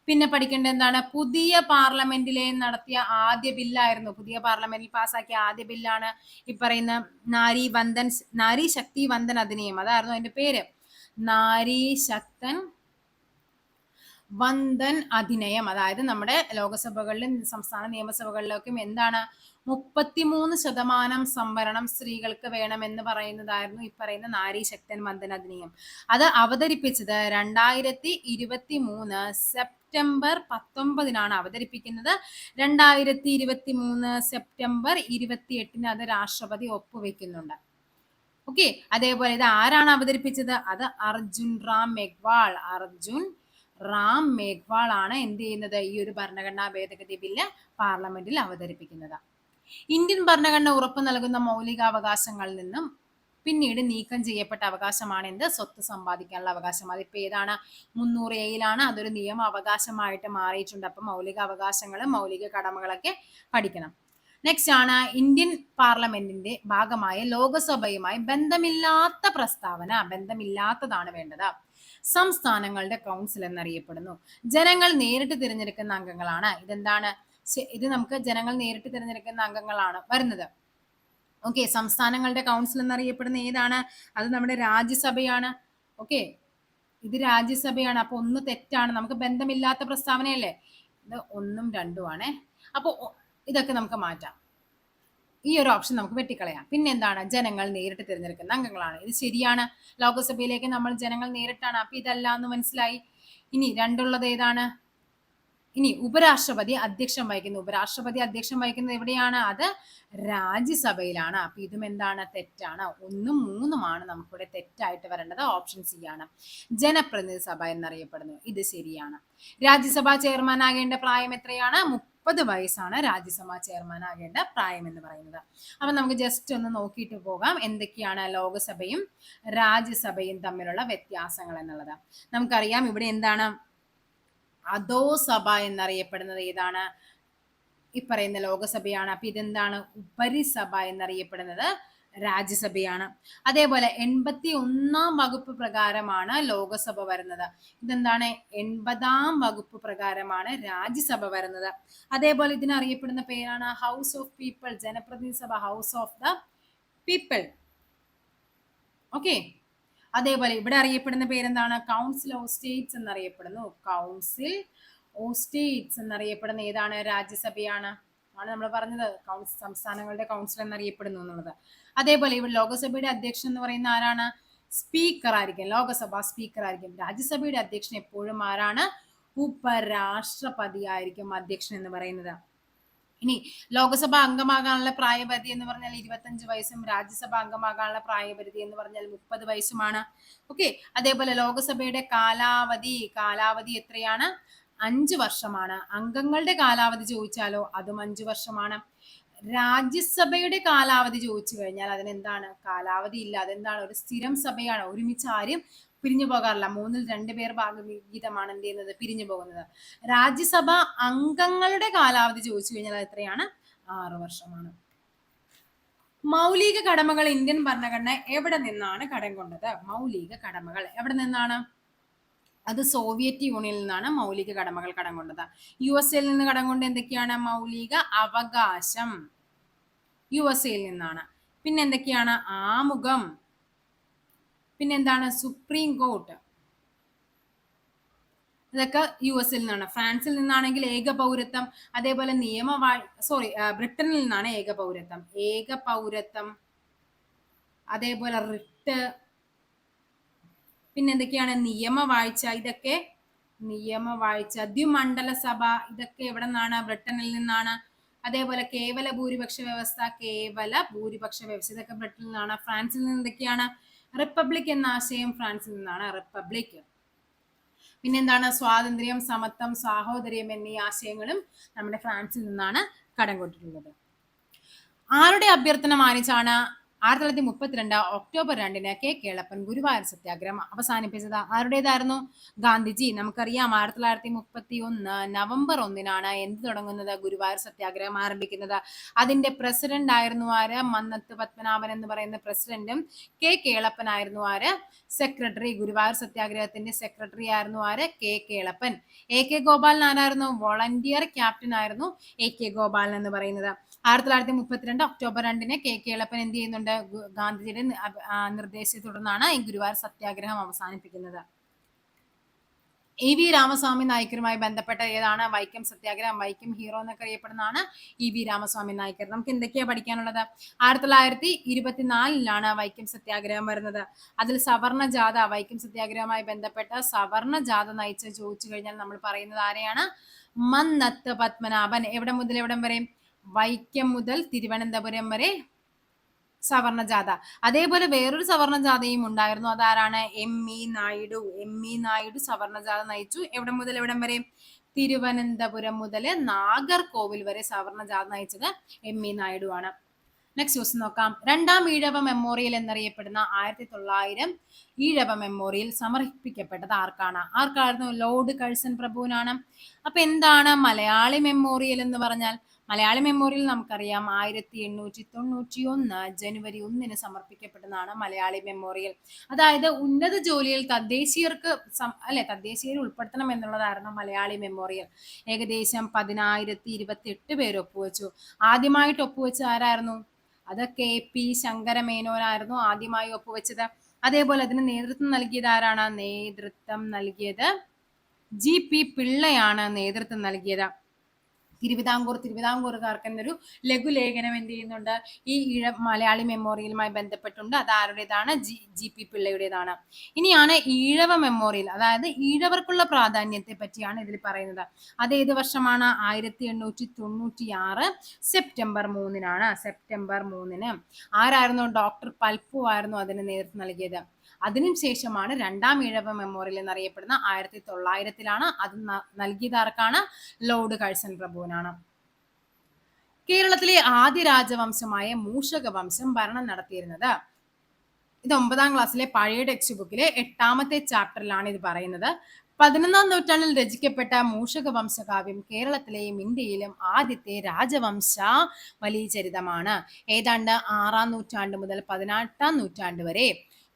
പിന്നെ പഠിക്കേണ്ട എന്താണ്? പുതിയ പാർലമെന്റിലെ നടത്തിയ ആദ്യ ബില്ലായിരുന്നു. പുതിയ പാർലമെന്റിൽ പാസ്സാക്കിയ ആദ്യ ബില്ലാണ് ഈ പറയുന്ന നാരി ശക്തി വന്ദൻ അധിനിയം. അതായിരുന്നു അതിന്റെ പേര്. നാരി ശക്തൻ വന്ദൻ അധിനയം. അതായത് നമ്മുടെ ലോകസഭകളിലും സംസ്ഥാന നിയമസഭകളിലൊക്കെ എന്താണ് 33% സംവരണം സ്ത്രീകൾക്ക് വേണമെന്ന് പറയുന്നതായിരുന്നു ഈ പറയുന്ന നാരി ശക്തൻ വന്ദൻ അധിനിയം. അത് അവതരിപ്പിച്ചത് 2023 സെപ്റ്റംബർ 19 അവതരിപ്പിക്കുന്നത്. 2023 സെപ്റ്റംബർ 28 അത് രാഷ്ട്രപതി ഒപ്പുവെക്കുന്നുണ്ട്. ഓക്കെ. അതേപോലെ ഇത് ആരാണ് അവതരിപ്പിച്ചത്? അത് അർജുൻ റാം മേഘ്വാൾ ആണ് എന്ത് ചെയ്യുന്നത്? ഈ ഒരു ഭരണഘടനാ ഭേദഗതി ബില്ല് പാർലമെന്റിൽ അവതരിപ്പിക്കുന്നത്. ഇന്ത്യൻ ഭരണഘടന ഉറപ്പു നൽകുന്ന മൗലികാവകാശങ്ങളിൽ നിന്നും പിന്നീട് നീക്കം ചെയ്യപ്പെട്ട അവകാശമാണ് എന്ത്? സ്വത്ത് സമ്പാദിക്കാനുള്ള അവകാശം. അതിപ്പോ ഏതാണ്? 300A അതൊരു നിയമ അവകാശമായിട്ട് മാറിയിട്ടുണ്ട്. അപ്പൊ മൗലിക അവകാശങ്ങളും മൗലിക കടമകളൊക്കെ പഠിക്കണം. നെക്സ്റ്റ് ആണ് ഇന്ത്യൻ പാർലമെന്റിന്റെ ഭാഗമായ ലോകസഭയുമായി ബന്ധമില്ലാത്തതാണ് വേണ്ടത്. സംസ്ഥാനങ്ങളുടെ കൗൺസിൽ എന്നറിയപ്പെടുന്നു. ജനങ്ങൾ നേരിട്ട് തിരഞ്ഞെടുക്കുന്ന അംഗങ്ങളാണ്. ഇതെന്താണ്? ഇത് നമുക്ക് ജനങ്ങൾ നേരിട്ട് തിരഞ്ഞെടുക്കുന്ന അംഗങ്ങളാണ് വരുന്നത്. ഓക്കെ, സംസ്ഥാനങ്ങളുടെ കൗൺസിൽ എന്നറിയപ്പെടുന്ന ഏതാണ്? അത് നമ്മുടെ രാജ്യസഭയാണ്. ഓക്കെ, ഇത് രാജ്യസഭയാണ്. അപ്പൊ ഒന്ന് തെറ്റാണ്, നമുക്ക് ബന്ധമില്ലാത്ത പ്രസ്താവനയല്ലേ. ഇത് 1ഉം 2ഉം ആണേ. അപ്പൊ ഇതൊക്കെ നമുക്ക് മാറ്റാം. ഈ ഒരു ഓപ്ഷൻ നമുക്ക് വെട്ടിക്കളയാം. പിന്നെ എന്താണ്? ജനങ്ങൾ നേരിട്ട് തിരഞ്ഞെടുക്കുന്ന അംഗങ്ങളാണ്. ഇത് ശരിയാണ്. ലോകസഭയിലേക്ക് നമ്മൾ ജനങ്ങൾ നേരിട്ടാണ്. അപ്പൊ ഇതല്ല എന്ന് മനസ്സിലായി. ഇനി 2ഉള്ളത് ഏതാണ്? ഇനി ഉപരാഷ്ട്രപതി അധ്യക്ഷം വഹിക്കുന്നത് എവിടെയാണ്? അത് രാജ്യസഭയിലാണ്. അപ്പൊ ഇതും എന്താണ്? തെറ്റാണ്. 1ഉം 3ഉമാണ് നമുക്കിവിടെ തെറ്റായിട്ട് വരേണ്ടത്. ഓപ്ഷൻ സി ആണ്. ജനപ്രതിനിധി സഭ എന്നറിയപ്പെടുന്നു. ഇത് ശരിയാണ്. രാജ്യസഭാ ചെയർമാൻ ആകേണ്ട പ്രായം എത്രയാണ്? 30 വയസ്സാണ് രാജ്യസഭാ ചെയർമാൻ ആകേണ്ട പ്രായം എന്ന് പറയുന്നത്. അപ്പൊ നമുക്ക് ജസ്റ്റ് ഒന്ന് നോക്കിയിട്ട് പോകാം എന്തൊക്കെയാണ് ലോകസഭയും രാജ്യസഭയും തമ്മിലുള്ള വ്യത്യാസങ്ങൾ എന്നുള്ളത്. നമുക്കറിയാം ഇവിടെ എന്താണ്? അധോസഭ എന്നറിയപ്പെടുന്നത് ഏതാണ്? ഈ പറയുന്ന ലോകസഭയാണ്. അപ്പൊ ഇതെന്താണ്? ഉപരിസഭ എന്നറിയപ്പെടുന്നത് രാജ്യസഭയാണ്. അതേപോലെ 81ാം വകുപ്പ് പ്രകാരമാണ് ലോകസഭ വരുന്നത്. ഇതെന്താണ്? 80ാം വകുപ്പ് പ്രകാരമാണ് രാജ്യസഭ വരുന്നത്. അതേപോലെ ഇതിനറിയപ്പെടുന്ന പേരാണ് ഹൗസ് ഓഫ് പീപ്പിൾ. ജനപ്രതിനിധി സഭ house of the people. Okay, അതേപോലെ ഇവിടെ അറിയപ്പെടുന്ന പേരെന്താണ്? കൗൺസിൽ ഓഫ് സ്റ്റേറ്റ്സ് എന്നറിയപ്പെടുന്നു. കൗൺസിൽ ഓഫ് സ്റ്റേറ്റ്സ് എന്നറിയപ്പെടുന്ന ഏതാണ്? രാജ്യസഭയാണ്. ആണ് നമ്മൾ പറഞ്ഞത് സംസ്ഥാനങ്ങളുടെ കൗൺസിൽ എന്നറിയപ്പെടുന്നു എന്നുള്ളത്. അതേപോലെ ഇവിടെ ലോകസഭയുടെ അധ്യക്ഷൻ എന്ന് പറയുന്ന ആരാണ്? സ്പീക്കർ ആയിരിക്കും. ലോകസഭ സ്പീക്കർ ആയിരിക്കും. രാജ്യസഭയുടെ അധ്യക്ഷൻ എപ്പോഴും ആരാണ്? ഉപരാഷ്ട്രപതി ആയിരിക്കും അധ്യക്ഷൻ എന്ന് പറയുന്നത്. ഇനി ലോകസഭ അംഗമാകാനുള്ള പ്രായപരിധി എന്ന് പറഞ്ഞാൽ 25 വയസ്സും രാജ്യസഭ അംഗമാകാനുള്ള പ്രായപരിധി എന്ന് പറഞ്ഞാൽ 30 വയസ്സുമാണ്. ഓക്കെ, അതേപോലെ ലോകസഭയുടെ കാലാവധി എത്രയാണ്? 5 വർഷമാണ്. അംഗങ്ങളുടെ കാലാവധി ചോദിച്ചാലോ അതും 5 വർഷമാണ്. രാജ്യസഭയുടെ കാലാവധി ചോദിച്ചു കഴിഞ്ഞാൽ അതിനെന്താണ്? കാലാവധി ഇല്ല. അതെന്താണ്? ഒരു സ്ഥിരം സഭയാണ്. ഒരുമിച്ച് ആരും പിരിഞ്ഞു പോകാറില്ല. 3ൽ 2 പേർ ഭാഗവിഹിതമാണ് എന്ത് ചെയ്യുന്നത്? പിരിഞ്ഞു പോകുന്നത്. രാജ്യസഭ അംഗങ്ങളുടെ കാലാവധി ചോദിച്ചു കഴിഞ്ഞാൽ എത്രയാണ്? 6 വർഷമാണ്. മൗലിക കടമകൾ ഇന്ത്യൻ ഭരണഘടന എവിടെ നിന്നാണ് കടം കൊണ്ടത്? മൗലിക കടമകൾ എവിടെ നിന്നാണ്? അത് സോവിയറ്റ് യൂണിയനിൽ നിന്നാണ് മൗലിക കടമകൾ കടം കൊണ്ടത്. USA നിന്ന് കടം കൊണ്ട് എന്തൊക്കെയാണ്? മൗലിക അവകാശം USA നിന്നാണ്. പിന്നെ എന്തൊക്കെയാണ്? ആമുഖം, പിന്നെന്താണ്? സുപ്രീം കോർട്ട്, ഇതൊക്കെ USA നിന്നാണ്. ഫ്രാൻസിൽ നിന്നാണെങ്കിൽ ഏക പൗരത്വം, അതേപോലെ ബ്രിട്ടനിൽ നിന്നാണ് ഏക പൗരത്വം, അതേപോലെ റിട്ട്, പിന്നെന്തൊക്കെയാണ്? നിയമവാഴ്ച, ദ്വിമണ്ഡല സഭ, ഇതൊക്കെ എവിടെ നിന്നാണ്? ബ്രിട്ടനിൽ നിന്നാണ്. അതേപോലെ കേവല ഭൂരിപക്ഷ വ്യവസ്ഥ, ഇതൊക്കെ ബ്രിട്ടനിൽ നിന്നാണ്. ഫ്രാൻസിൽ നിന്ന് എന്തൊക്കെയാണ്? റിപ്പബ്ലിക് എന്ന ആശയം ഫ്രാൻസിൽ നിന്നാണ്. റിപ്പബ്ലിക്. പിന്നെന്താണ്? സ്വാതന്ത്ര്യം, സമത്വം, സാഹോദര്യം എന്നീ ആശയങ്ങളും നമ്മുടെ ഫ്രാൻസിൽ നിന്നാണ് കടം കൊണ്ടിട്ടുള്ളത്. ആരുടെ അഭ്യർത്ഥന മാനിച്ചാണ് 1932 ഒക്ടോബർ 2 കെ കേളപ്പൻ ഗുരുവായൂർ സത്യാഗ്രഹം അവസാനിപ്പിച്ചത്? ആരുടേതായിരുന്നു? ഗാന്ധിജി. നമുക്കറിയാം 1931 നവംബർ 1 എന്ത് തുടങ്ങുന്നത്? ഗുരുവായൂർ സത്യാഗ്രഹം ആരംഭിക്കുന്നത്. അതിന്റെ പ്രസിഡന്റ് ആയിരുന്നു ആര്? മന്നത്ത് പത്മനാഭൻ എന്ന് പറയുന്ന പ്രസിഡന്റും കെ കേളപ്പൻ ആയിരുന്നു ആര്? സെക്രട്ടറി. ഗുരുവായൂർ സത്യാഗ്രഹത്തിന്റെ സെക്രട്ടറി ആയിരുന്നു ആര്? കെ കേളപ്പൻ. AK ഗോപാലൻ ആരായിരുന്നു? വോളണ്ടിയർ ക്യാപ്റ്റൻ ആയിരുന്നു AK ഗോപാലൻ എന്ന് പറയുന്നത്. 1932 ഒക്ടോബർ 2 കെ കേളപ്പൻ എന്ത് ചെയ്യുന്നുണ്ട്? ഗാന്ധിജിയുടെ നിർദ്ദേശത്തെ തുടർന്നാണ് ഈ ഗുരുവായൂർ സത്യാഗ്രഹം അവസാനിപ്പിക്കുന്നത്. EV രാമസ്വാമി നായ്ക്കരുമായി ബന്ധപ്പെട്ട ഏതാണ്? വൈക്കം സത്യാഗ്രഹം. വൈക്കം ഹീറോ എന്നൊക്കെ അറിയപ്പെടുന്നതാണ് EV രാമസ്വാമി നായ്ക്കർ. നമുക്ക് എന്തൊക്കെയാ പഠിക്കാനുള്ളത്? 1924 വൈക്കം സത്യാഗ്രഹം വരുന്നത്. അതിൽ സവർണ ജാഥ, വൈക്കം സത്യാഗ്രഹവുമായി ബന്ധപ്പെട്ട സവർണ ജാഥ നയിച്ച് ചോദിച്ചു കഴിഞ്ഞാൽ നമ്മൾ പറയുന്നത് ആരെയാണ്? മന്നത്ത് പത്മനാഭൻ. എവിടെ മുതൽ എവിടം വരെ? വൈക്കം മുതൽ തിരുവനന്തപുരം വരെ സവർണ ജാഥ. അതേപോലെ വേറൊരു സവർണ ജാഥയും ഉണ്ടായിരുന്നു. അതാരാണ്? ME നായിഡു സവർണ ജാഥ നയിച്ചു. എവിടെ മുതൽ എവിടം വരെ? തിരുവനന്തപുരം മുതൽ നാഗർകോവിൽ വരെ സവർണ ജാഥ നയിച്ചത് ME നായിഡു ആണ്. നെക്സ്റ്റ് ക്വസ്റ്റ്യൻ നോക്കാം. രണ്ടാം ഈഴവ മെമ്മോറിയൽ എന്നറിയപ്പെടുന്ന 1900 ഈഴവ മെമ്മോറിയൽ സമർപ്പിക്കപ്പെട്ടത് ആർക്കായിരുന്നു? ലോർഡ് കഴ്സൺ പ്രഭുവിനാണ്. അപ്പൊ എന്താണ് മലയാളി മെമ്മോറിയൽ എന്ന് പറഞ്ഞാൽ? മലയാളി മെമ്മോറിയൽ നമുക്കറിയാം 1891 ജനുവരി 1 സമർപ്പിക്കപ്പെട്ടതാണ് മലയാളി മെമ്മോറിയൽ. അതായത് ഉന്നത ജോലിയിൽ തദ്ദേശീയർക്ക് തദ്ദേശീയരെ ഉൾപ്പെടുത്തണം എന്നുള്ളതായിരുന്നു മലയാളി മെമ്മോറിയൽ. ഏകദേശം 10,028 പേര് ഒപ്പുവെച്ചു. ആദ്യമായിട്ട് ഒപ്പുവെച്ച ആരായിരുന്നു? അത് KP ശങ്കരമേനോനായിരുന്നു ആദ്യമായി ഒപ്പുവെച്ചത്. അതേപോലെ അതിന് നേതൃത്വം നൽകിയത് ആരാണ്? നേതൃത്വം നൽകിയത് GP പിള്ളയാണ് നേതൃത്വം നൽകിയത്. തിരുവിതാംകൂറുകാർക്ക് എന്നൊരു ലഘുലേഖനം എന്ത് ചെയ്യുന്നുണ്ട്? ഈ മലയാളി മെമ്മോറിയലുമായി ബന്ധപ്പെട്ടുണ്ട്. അത് ആരുടേതാണ്? GP പിള്ളയുടേതാണ്. ഇനിയാണ് ഈഴവ മെമ്മോറിയൽ, അതായത് ഈഴവർക്കുള്ള പ്രാധാന്യത്തെ പറ്റിയാണ് ഇതിൽ പറയുന്നത്. അത് ഏത് വർഷമാണ്? 1896 സെപ്റ്റംബർ 3 സെപ്റ്റംബർ 3 ആരായിരുന്നു? ഡോക്ടർ പൽപ്പു ആയിരുന്നു അതിന് നേതൃത്വം നൽകിയത്. അതിനുശേഷമാണ് രണ്ടാം ഈഴവ മെമ്മോറിയൽ എന്നറിയപ്പെടുന്ന 1900 അത് നൽകിയത് ആർക്കാണ്? ലോർഡ് കഴ്സൺ പ്രഭുവിനാണ്. കേരളത്തിലെ ആദ്യ രാജവംശമായ മൂഷക വംശം ഭരണം നടത്തിയിരുന്നത്. ഇത് 9ാം ക്ലാസ്സിലെ പഴയ ടെക്സ്റ്റ് ബുക്കിലെ 8ാമത്തെ ചാപ്റ്ററിലാണ് ഇത് പറയുന്നത്. 11ാം നൂറ്റാണ്ടിൽ രചിക്കപ്പെട്ട മൂഷക വംശകാവ്യം കേരളത്തിലെയും ഇന്ത്യയിലും ആദ്യത്തെ രാജവംശ വലിയ ചരിതമാണ്. ഏതാണ്ട് 6ാം നൂറ്റാണ്ട് മുതൽ 18ാം നൂറ്റാണ്ട് വരെ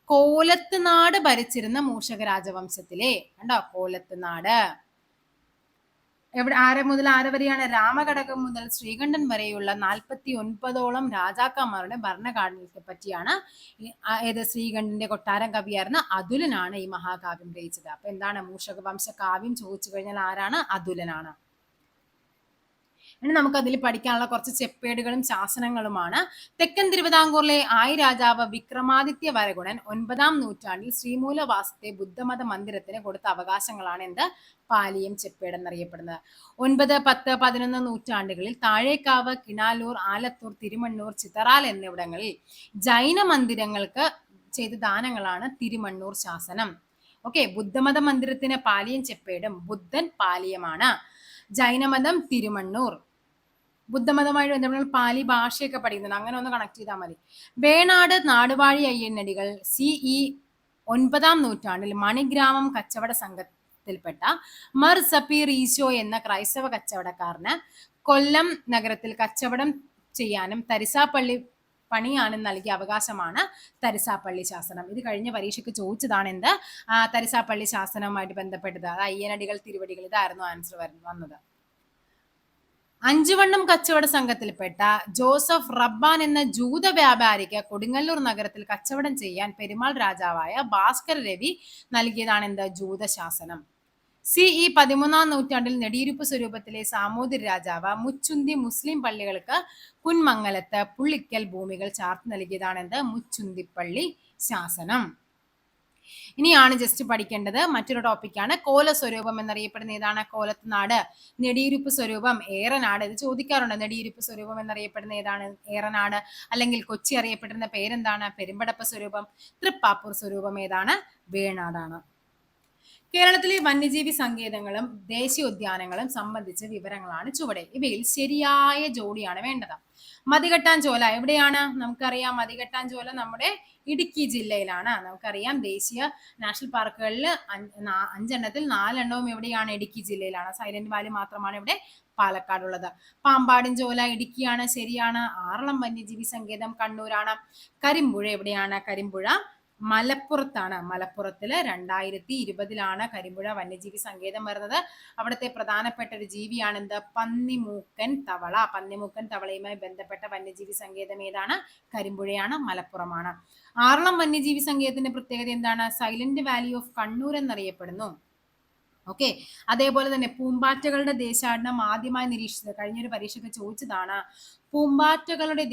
കോലത്തുനാട് ഭരിച്ചിരുന്ന മൂഷക രാജവംശത്തിലെ കോലത്തുനാട് ആരെ മുതൽ ആരെ വരെയാണ്? രാമഘടകം മുതൽ ശ്രീകണ്ഠൻ വരെയുള്ള 49ഓളം രാജാക്കന്മാരുടെ ഭരണകാലത്തെ പറ്റിയാണ്. ഏത്? ശ്രീകണ്ഠന്റെ കൊട്ടാരം കവിയായിരുന്ന അതുലനാണ് ഈ മഹാകാവ്യം രചിച്ചത്. അപ്പൊ എന്താണ് മൂഷക വംശ കാവ്യം ചോദിച്ചു കഴിഞ്ഞാൽ ആരാണ്? അതുലനാണ്. ഇനി നമുക്ക് അതിൽ പഠിക്കാനുള്ള കുറച്ച് ചെപ്പേടുകളും ശാസനങ്ങളുമാണ്. തെക്കൻ തിരുവിതാംകൂറിലെ ആയി രാജാവ് വിക്രമാദിത്യ വരഗുണൻ 9ാം നൂറ്റാണ്ടിൽ ശ്രീമൂലവാസത്തെ ബുദ്ധമത മന്ദിരത്തിന് കൊടുത്ത അവകാശങ്ങളാണ് എന്ത്? പാലിയം ചെപ്പേട് എന്നറിയപ്പെടുന്നത്. 9, 10, 11 നൂറ്റാണ്ടുകളിൽ താഴേക്കാവ്, കിണാലൂർ, ആലത്തൂർ, തിരുമണ്ണൂർ, ചിതറാൽ എന്നിവിടങ്ങളിൽ ജൈന മന്ദിരങ്ങൾക്ക് ചെയ്ത ദാനങ്ങളാണ് തിരുമണ്ണൂർ ശാസനം. ഓക്കെ, ബുദ്ധമത മന്ദിരത്തിന് പാലിയം ചെപ്പേടും ബുദ്ധൻ പാലിയമാണ്. ജൈനമതം തിരുമണ്ണൂർ. ബുദ്ധമതമായി ബന്ധപ്പെട്ട പാലി ഭാഷയൊക്കെ പഠിക്കുന്നുണ്ട്, അങ്ങനെ ഒന്ന് കണക്ട് ചെയ്താൽ മതി. വേണാട് നാടുവാഴി അയ്യനടികൾ CE 9ാം നൂറ്റാണ്ടിൽ മണിഗ്രാമം കച്ചവട സംഘത്തിൽപ്പെട്ട മർ സപ്പീർ ഈശോ എന്ന ക്രൈസ്തവ കച്ചവടക്കാരന് കൊല്ലം നഗരത്തിൽ കച്ചവടം ചെയ്യാനും തരിസാപ്പള്ളി പണിയാനും നൽകിയ അവകാശമാണ് തരിസാപ്പള്ളി ശാസനം. ഇത് കഴിഞ്ഞ പരീക്ഷയ്ക്ക് ചോദിച്ചതാണ് എന്ത്? തരിസാപ്പള്ളി ശാസനവുമായിട്ട് ബന്ധപ്പെട്ടത്. അത് അയ്യനടികൾ തിരുവടികൾ, ഇതായിരുന്നു ആൻസർ വന്നത്. അഞ്ചുവണ്ണം കച്ചവട സംഘത്തിൽപ്പെട്ട ജോസഫ് റബ്ബാൻ എന്ന ജൂത വ്യാപാരിക്ക് കൊടുങ്ങല്ലൂർ നഗരത്തിൽ കച്ചവടം ചെയ്യാൻ പെരുമാൾ രാജാവായ ഭാസ്കര രവി നൽകിയതാണ് എന്ത്? ജൂതശാസനം. CE 13ാം നൂറ്റാണ്ടിൽ നെടിയിരുപ്പ് സ്വരൂപത്തിലെ സാമൂതിരി രാജാവ് മുച്ചുന്തി മുസ്ലിം പള്ളികൾക്ക് കുന്മംഗലത്ത് പുള്ളിക്കൽ ഭൂമികൾ ചാർത്ത് നൽകിയതാണ് എന്ത്? മുച്ചുന്തിപ്പള്ളി ശാസനം. ഇനിയാണ് ജസ്റ്റ് പഠിക്കേണ്ടത് മറ്റൊരു ടോപ്പിക്കാണ് കോലസ്വരൂപം എന്നറിയപ്പെടുന്ന ഏതാണ്? കോലത്തുനാട്. നെടിയിരുപ്പ് സ്വരൂപം ഏറനാട്. ഇത് ചോദിക്കാറുണ്ട്. നെടിയിരുപ്പ് സ്വരൂപം എന്നറിയപ്പെടുന്ന ഏതാണ്? ഏറനാട്. അല്ലെങ്കിൽ കൊച്ചി അറിയപ്പെടുന്ന പേരെന്താണ്? പെരുമ്പടപ്പ സ്വരൂപം. തൃപ്പാപ്പൂർ സ്വരൂപം ഏതാണ്? വേണാടാണ്. കേരളത്തിലെ വന്യജീവി സങ്കേതങ്ങളും ദേശീയോദ്യാനങ്ങളും സംബന്ധിച്ച വിവരങ്ങളാണ് ചുവടെ. ഇവയിൽ ശരിയായ ജോഡിയാണ് വേണ്ടത്. മതികെട്ടാഞ്ചോല എവിടെയാണ്? നമുക്കറിയാം മതികെട്ടാഞ്ചോല നമ്മുടെ ഇടുക്കി ജില്ലയിലാണ്. നമുക്കറിയാം ദേശീയ നാഷണൽ പാർക്കുകളിൽ 5 4 എവിടെയാണ്? ഇടുക്കി ജില്ലയിലാണ്. സൈലന്റ് വാലി മാത്രമാണ് ഇവിടെ പാലക്കാടുള്ളത്. പാമ്പാടിൻചോല ഇടുക്കിയാണ്, ശരിയാണ്. ആറളം വന്യജീവി സങ്കേതം കണ്ണൂരാണ്. കരിമ്പുഴ എവിടെയാണ്? കരിമ്പുഴ മലപ്പുറത്താണ്. മലപ്പുറത്തില് 2020 കരിമ്പുഴ വന്യജീവി സങ്കേതം വരുന്നത്. അവിടുത്തെ പ്രധാനപ്പെട്ട ഒരു ജീവിയാണ് എന്ത്? പന്നിമൂക്കൻ തവള. പന്നിമൂക്കൻ തവളയുമായി ബന്ധപ്പെട്ട വന്യജീവി സങ്കേതം ഏതാണ്? കരിമ്പുഴയാണ്, മലപ്പുറമാണ്. ആറളം വന്യജീവി സങ്കേതത്തിന്റെ പ്രത്യേകത എന്താണ്? സൈലന്റ് വാലി ഓഫ് കണ്ണൂർ എന്നറിയപ്പെടുന്നു. ഓക്കെ, അതേപോലെ തന്നെ പൂമ്പാറ്റകളുടെ ദേശാടനം ആദ്യമായി നിരീക്ഷിച്ചത് കഴിഞ്ഞൊരു പരീക്ഷയ്ക്ക് ചോദിച്ചതാണ്. പൂമ്പാറ്റകളുടെ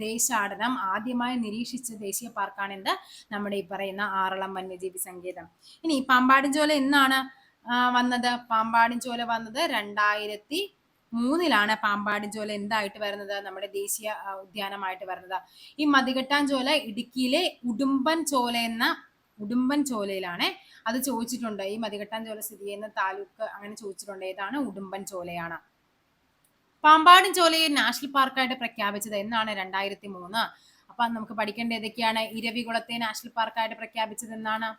ദേശാടനം ആദ്യമായി നിരീക്ഷിച്ച ദേശീയ പാർക്കാണ് എന്ത്? നമ്മുടെ ഈ പറയുന്ന ആറളം വന്യജീവി സങ്കേതം. ഇനി പാമ്പാടിൻചോല എന്നാണ് വന്നത്? പാമ്പാടിൻചോല വന്നത് 2003 പാമ്പാടിൻചോല എന്തായിട്ട് വരുന്നത്? നമ്മുടെ ദേശീയ ഉദ്യാനമായിട്ട് വരുന്നത്. ഈ മതികെട്ടാൻചോല ഇടുക്കിയിലെ ഉടുമ്പൻ ചോലയിലാണ്. അത് ചോദിച്ചിട്ടുണ്ട്. ഈ മതികെട്ടാൻചോല സ്ഥിതി ചെയ്യുന്ന താലൂക്ക് അങ്ങനെ ചോദിച്ചിട്ടുണ്ട്. ഏതാണ്? ഉടുമ്പൻ ചോലയാണ്. പാമ്പാടിൻചോലയെ നാഷണൽ പാർക്കായിട്ട് പ്രഖ്യാപിച്ചത് എന്നാണ്? 2003. അപ്പൊ നമുക്ക് പഠിക്കേണ്ട ഏതൊക്കെയാണ്? ഇരവികുളത്തെ നാഷണൽ പാർക്കായിട്ട് പ്രഖ്യാപിച്ചത് എന്നാണ്?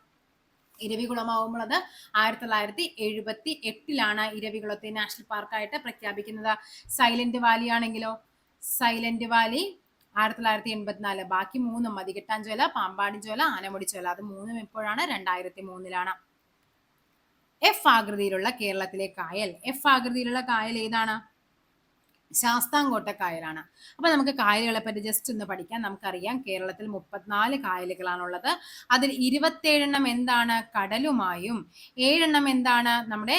ഇരവികുളമാവുമ്പോൾ അത് 1978 ഇരവികുളത്തെ നാഷണൽ പാർക്കായിട്ട് പ്രഖ്യാപിക്കുന്നത്. സൈലന്റ് വാലി ആണെങ്കിലോ, സൈലന്റ് വാലി 1984. ബാക്കി മൂന്നും മതികെട്ടാഞ്ചോല, പാമ്പാടിഞ്ചോല, ആനമുടിച്ചോല, അത് മൂന്നും എപ്പോഴാണ്? 2003. എഫ് ആകൃതിയിലുള്ള കേരളത്തിലെ കായൽ. എഫ് ആകൃതിയിലുള്ള കായൽ ഏതാണ്? ശാസ്താംകോട്ട കായലാണ്. അപ്പൊ നമുക്ക് കായലുകളെ പറ്റി ജസ്റ്റ് ഒന്ന് പഠിക്കാം. നമുക്കറിയാം കേരളത്തിൽ 34 കായലുകളാണുള്ളത്. അതിൽ 27 എന്താണ്? കടലുമായും 7 എന്താണ്? നമ്മുടെ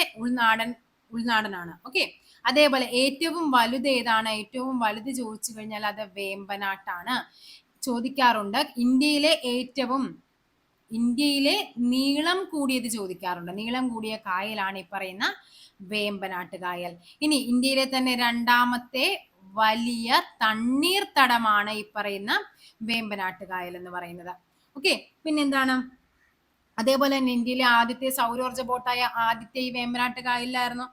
ഉൾനാടനാണ്. ഓക്കെ. അതേപോലെ ഏറ്റവും വലുത് ഏതാണ്? ഏറ്റവും വലുത് ചോദിച്ചു കഴിഞ്ഞാൽ അത് വേമ്പനാട്ടാണ്. ചോദിക്കാറുണ്ട്. ഇന്ത്യയിലെ നീളം കൂടിയത് ചോദിക്കാറുണ്ട്. നീളം കൂടിയ കായലാണ് ഈ പറയുന്ന വേമ്പനാട്ട് കായൽ. ഇനി ഇന്ത്യയിലെ തന്നെ 2ാമത്തെ വലിയ തണ്ണീർത്തടമാണ് ഈ പറയുന്ന വേമ്പനാട്ട് കായൽ എന്ന് പറയുന്നത്. ഓക്കെ. പിന്നെന്താണ്? അതേപോലെ തന്നെ ഇന്ത്യയിലെ ആദ്യത്തെ സൗരോർജ്ജ ബോട്ടായ ആദ്യത്തെ ഈ വേമ്പനാട്ട് കായലിലായിരുന്നു.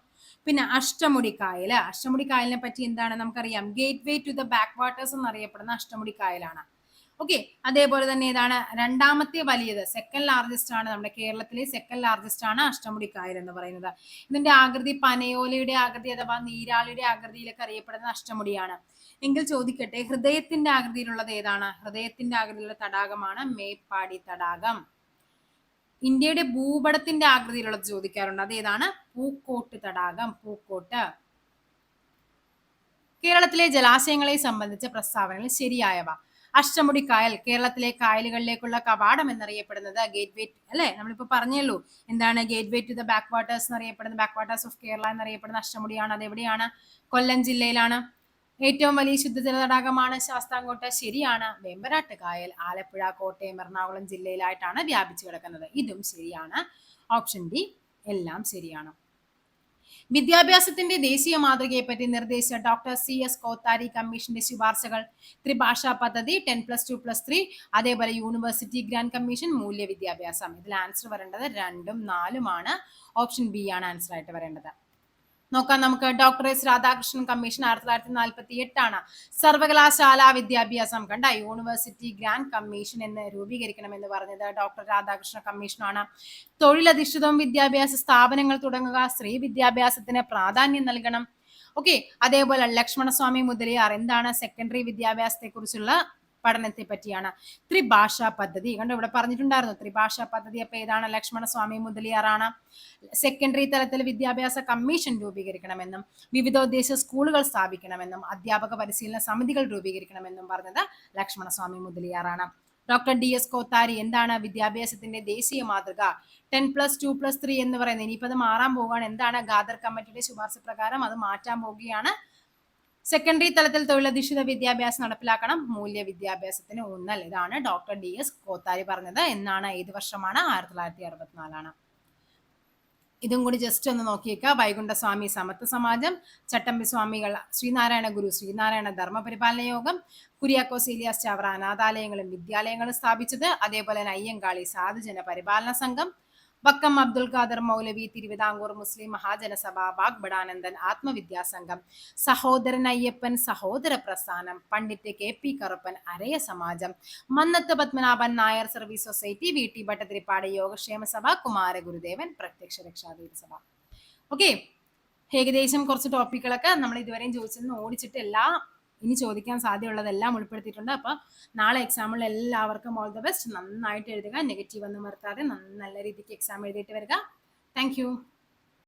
പിന്നെ അഷ്ടമുടി കായലിനെ പറ്റി എന്താണ്? നമുക്കറിയാം, gateway to the backwaters എന്നറിയപ്പെടുന്ന അഷ്ടമുടി കായലാണ്. ഓക്കെ. അതേപോലെ തന്നെ ഏതാണ്? 2ാമത്തെ വലിയത്, സെക്കൻഡ് ലാർജസ്റ്റ് ആണ്, നമ്മുടെ കേരളത്തിലെ സെക്കൻഡ് ലാർജസ്റ്റ് ആണ് അഷ്ടമുടി കായൽ എന്ന് പറയുന്നത്. ഇതിന്റെ ആകൃതി പനയോലയുടെ ആകൃതി അഥവാ നീരാളിയുടെ ആകൃതിയിലൊക്കെ അറിയപ്പെടുന്ന അഷ്ടമുടിയാണ്. എങ്കിൽ ചോദിക്കട്ടെ, ഹൃദയത്തിന്റെ ആകൃതിയിലുള്ളത് ഏതാണ്? ഹൃദയത്തിന്റെ ആകൃതിയിലുള്ള തടാകമാണ് മേപ്പാടി തടാകം. ഇന്ത്യയുടെ ഭൂപടത്തിന്റെ ആകൃതിയിലുള്ളത് ചോദിക്കാറുണ്ട്. അതേതാണ്? പൂക്കോട്ട് തടാകം. പൂക്കോട്ട്. കേരളത്തിലെ ജലാശയങ്ങളെ സംബന്ധിച്ച പ്രസ്താവനകൾ ശരിയായവ. അഷ്ടമുടി കായൽ കേരളത്തിലെ കായലുകളിലേക്കുള്ള കവാടം എന്നറിയപ്പെടുന്നത് ഗേറ്റ് വേ, അല്ലെ? നമ്മളിപ്പോ പറഞ്ഞല്ലോ എന്താണ്? Gateway to the backwaters എന്നറിയപ്പെടുന്നത്, ബാക്ക് വാട്ടേഴ്സ് ഓഫ് കേരള എന്നറിയപ്പെടുന്ന അഷ്ടമുടിയാണ്. അത് എവിടെയാണ്? കൊല്ലം ജില്ലയിലാണ്. ഏറ്റവും വലിയ ശുദ്ധജല തടാകമാണ് ശാസ്താംകോട്ട. ശരിയാണ്. വേമ്പനാട്ട് കായൽ ആലപ്പുഴ, കോട്ടയം, എറണാകുളം ജില്ലയിലായിട്ടാണ് വ്യാപിച്ചു കിടക്കുന്നത്. ഇതും ശരിയാണ്. ഓപ്ഷൻ ഡി എല്ലാം ശരിയാണ്. വിദ്യാഭ്യാസത്തിന്റെ ദേശീയ മാതൃകയെ പറ്റി നിർദ്ദേശിച്ച ഡോക്ടർ CS കോത്താരി കമ്മീഷന്റെ ശുപാർശകൾ. ത്രിഭാഷാ പദ്ധതി, 10+2+3, അതേപോലെ യൂണിവേഴ്സിറ്റി ഗ്രാന്റ് കമ്മീഷൻ, മൂല്യ വിദ്യാഭ്യാസം. ഇതിൽ ആൻസർ വരേണ്ടത് 2ഉം 4ഉം ആണ്. ഓപ്ഷൻ ബി ആണ് ആൻസർ ആയിട്ട് വരേണ്ടത്. നോക്കാം നമുക്ക്. ഡോക്ടർ എസ് രാധാകൃഷ്ണൻ കമ്മീഷൻ 1948 സർവകലാശാല വിദ്യാഭ്യാസം കണ്ട യൂണിവേഴ്സിറ്റി ഗ്രാന്റ് കമ്മീഷൻ എന്ന് രൂപീകരിക്കണമെന്ന് പറഞ്ഞത് ഡോക്ടർ രാധാകൃഷ്ണ കമ്മീഷനാണ്. തൊഴിലധിഷ്ഠിതവും വിദ്യാഭ്യാസ സ്ഥാപനങ്ങൾ തുടങ്ങുക, സ്ത്രീ വിദ്യാഭ്യാസത്തിന് പ്രാധാന്യം നൽകണം. ഓക്കെ. അതേപോലെ ലക്ഷ്മണസ്വാമി മുതലിയാർ എന്താണ്? സെക്കൻഡറി വിദ്യാഭ്യാസത്തെ കുറിച്ചുള്ള പഠനത്തെ പറ്റിയാണ്. ത്രിഭാഷാ പദ്ധതി കണ്ടോ, ഇവിടെ പറഞ്ഞിട്ടുണ്ടായിരുന്നു ത്രിഭാഷാ പദ്ധതി. അപ്പൊ ഏതാണ്? ലക്ഷ്മണസ്വാമി മുതലിയാറാണ്. സെക്കൻഡറി തലത്തിൽ വിദ്യാഭ്യാസ കമ്മീഷൻ രൂപീകരിക്കണമെന്നും വിവിധോദ്ദേശ സ്കൂളുകൾ സ്ഥാപിക്കണമെന്നും അധ്യാപക പരിശീലന സമിതികൾ രൂപീകരിക്കണമെന്നും പറഞ്ഞത് ലക്ഷ്മണസ്വാമി മുതലിയാറാണ്. ഡോക്ടർ DS കോത്താരി എന്താണ്? വിദ്യാഭ്യാസത്തിന്റെ ദേശീയ മാതൃക 10+2+3 എന്ന് പറയുന്നത്. ഇനിയിപ്പോ അത് മാറാൻ പോവുകയാണ്. എന്താണ്? ഖാദർ കമ്മിറ്റിയുടെ ശുപാർശ പ്രകാരം അത് മാറ്റാൻ പോവുകയാണ്. സെക്കൻഡറി തലത്തിൽ തൊഴിലധിഷ്ഠിത വിദ്യാഭ്യാസം നടപ്പിലാക്കണം, മൂല്യ വിദ്യാഭ്യാസത്തിന് ഊന്നൽ. ഇതാണ് ഡോക്ടർ DS കോത്താരി പറഞ്ഞത്. എന്നാണ്? ഏത് വർഷമാണ്? 1964. ഇതും കൂടി ജസ്റ്റ് ഒന്ന് നോക്കിയേക്കുക. വൈകുണ്ഠസ്വാമി സമത്വ സമാജം, ചട്ടമ്പി സ്വാമികൾ ശ്രീനാരായണ ഗുരു ശ്രീനാരായണ ധർമ്മപരിപാലന യോഗം, കുര്യാക്കോസ് ഏലിയാസ് ചാവറ അനാഥാലയങ്ങളും വിദ്യാലയങ്ങളും സ്ഥാപിച്ചത്. അതേപോലെ തന്നെ അയ്യങ്കാളി സാധുജന പരിപാലന സംഘം, വക്കം അബ്ദുൽ ഖാദർ മൗലവി തിരുവിതാംകൂർ മുസ്ലിം മഹാജനസഭ, വാഗ്ബടാനന്ദൻ ആത്മവിദ്യാസംഘം, സഹോദരൻ അയ്യപ്പൻ സഹോദര പ്രസ്ഥാനം, Pandit KP Karuppan Araya Samajam, Mannathu Padmanabhan Nair service society, VT Bhattathiripad Yogakshema Sabha, Kumaragurudevan പ്രത്യക്ഷ രക്ഷാതീര സഭ. ഓക്കെ. ഏകദേശം കുറച്ച് ടോപ്പിക്കുകളൊക്കെ നമ്മൾ ഇതുവരെയും ചോദിച്ചെന്ന് ഓടിച്ചിട്ട് ഇനി ചോദിക്കാൻ സാധ്യതയുള്ളതെല്ലാം ഉൾപ്പെടുത്തിയിട്ടുണ്ട്. അപ്പൊ നാളെ എക്സാമിൽ എല്ലാവർക്കും ഓൾ ദ ബെസ്റ്റ്. നന്നായിട്ട് എഴുതുക, നെഗറ്റീവ് ഒന്നും വരുത്താതെ നല്ല രീതിക്ക് എക്സാം എഴുതിയിട്ട് വരിക. Thank you.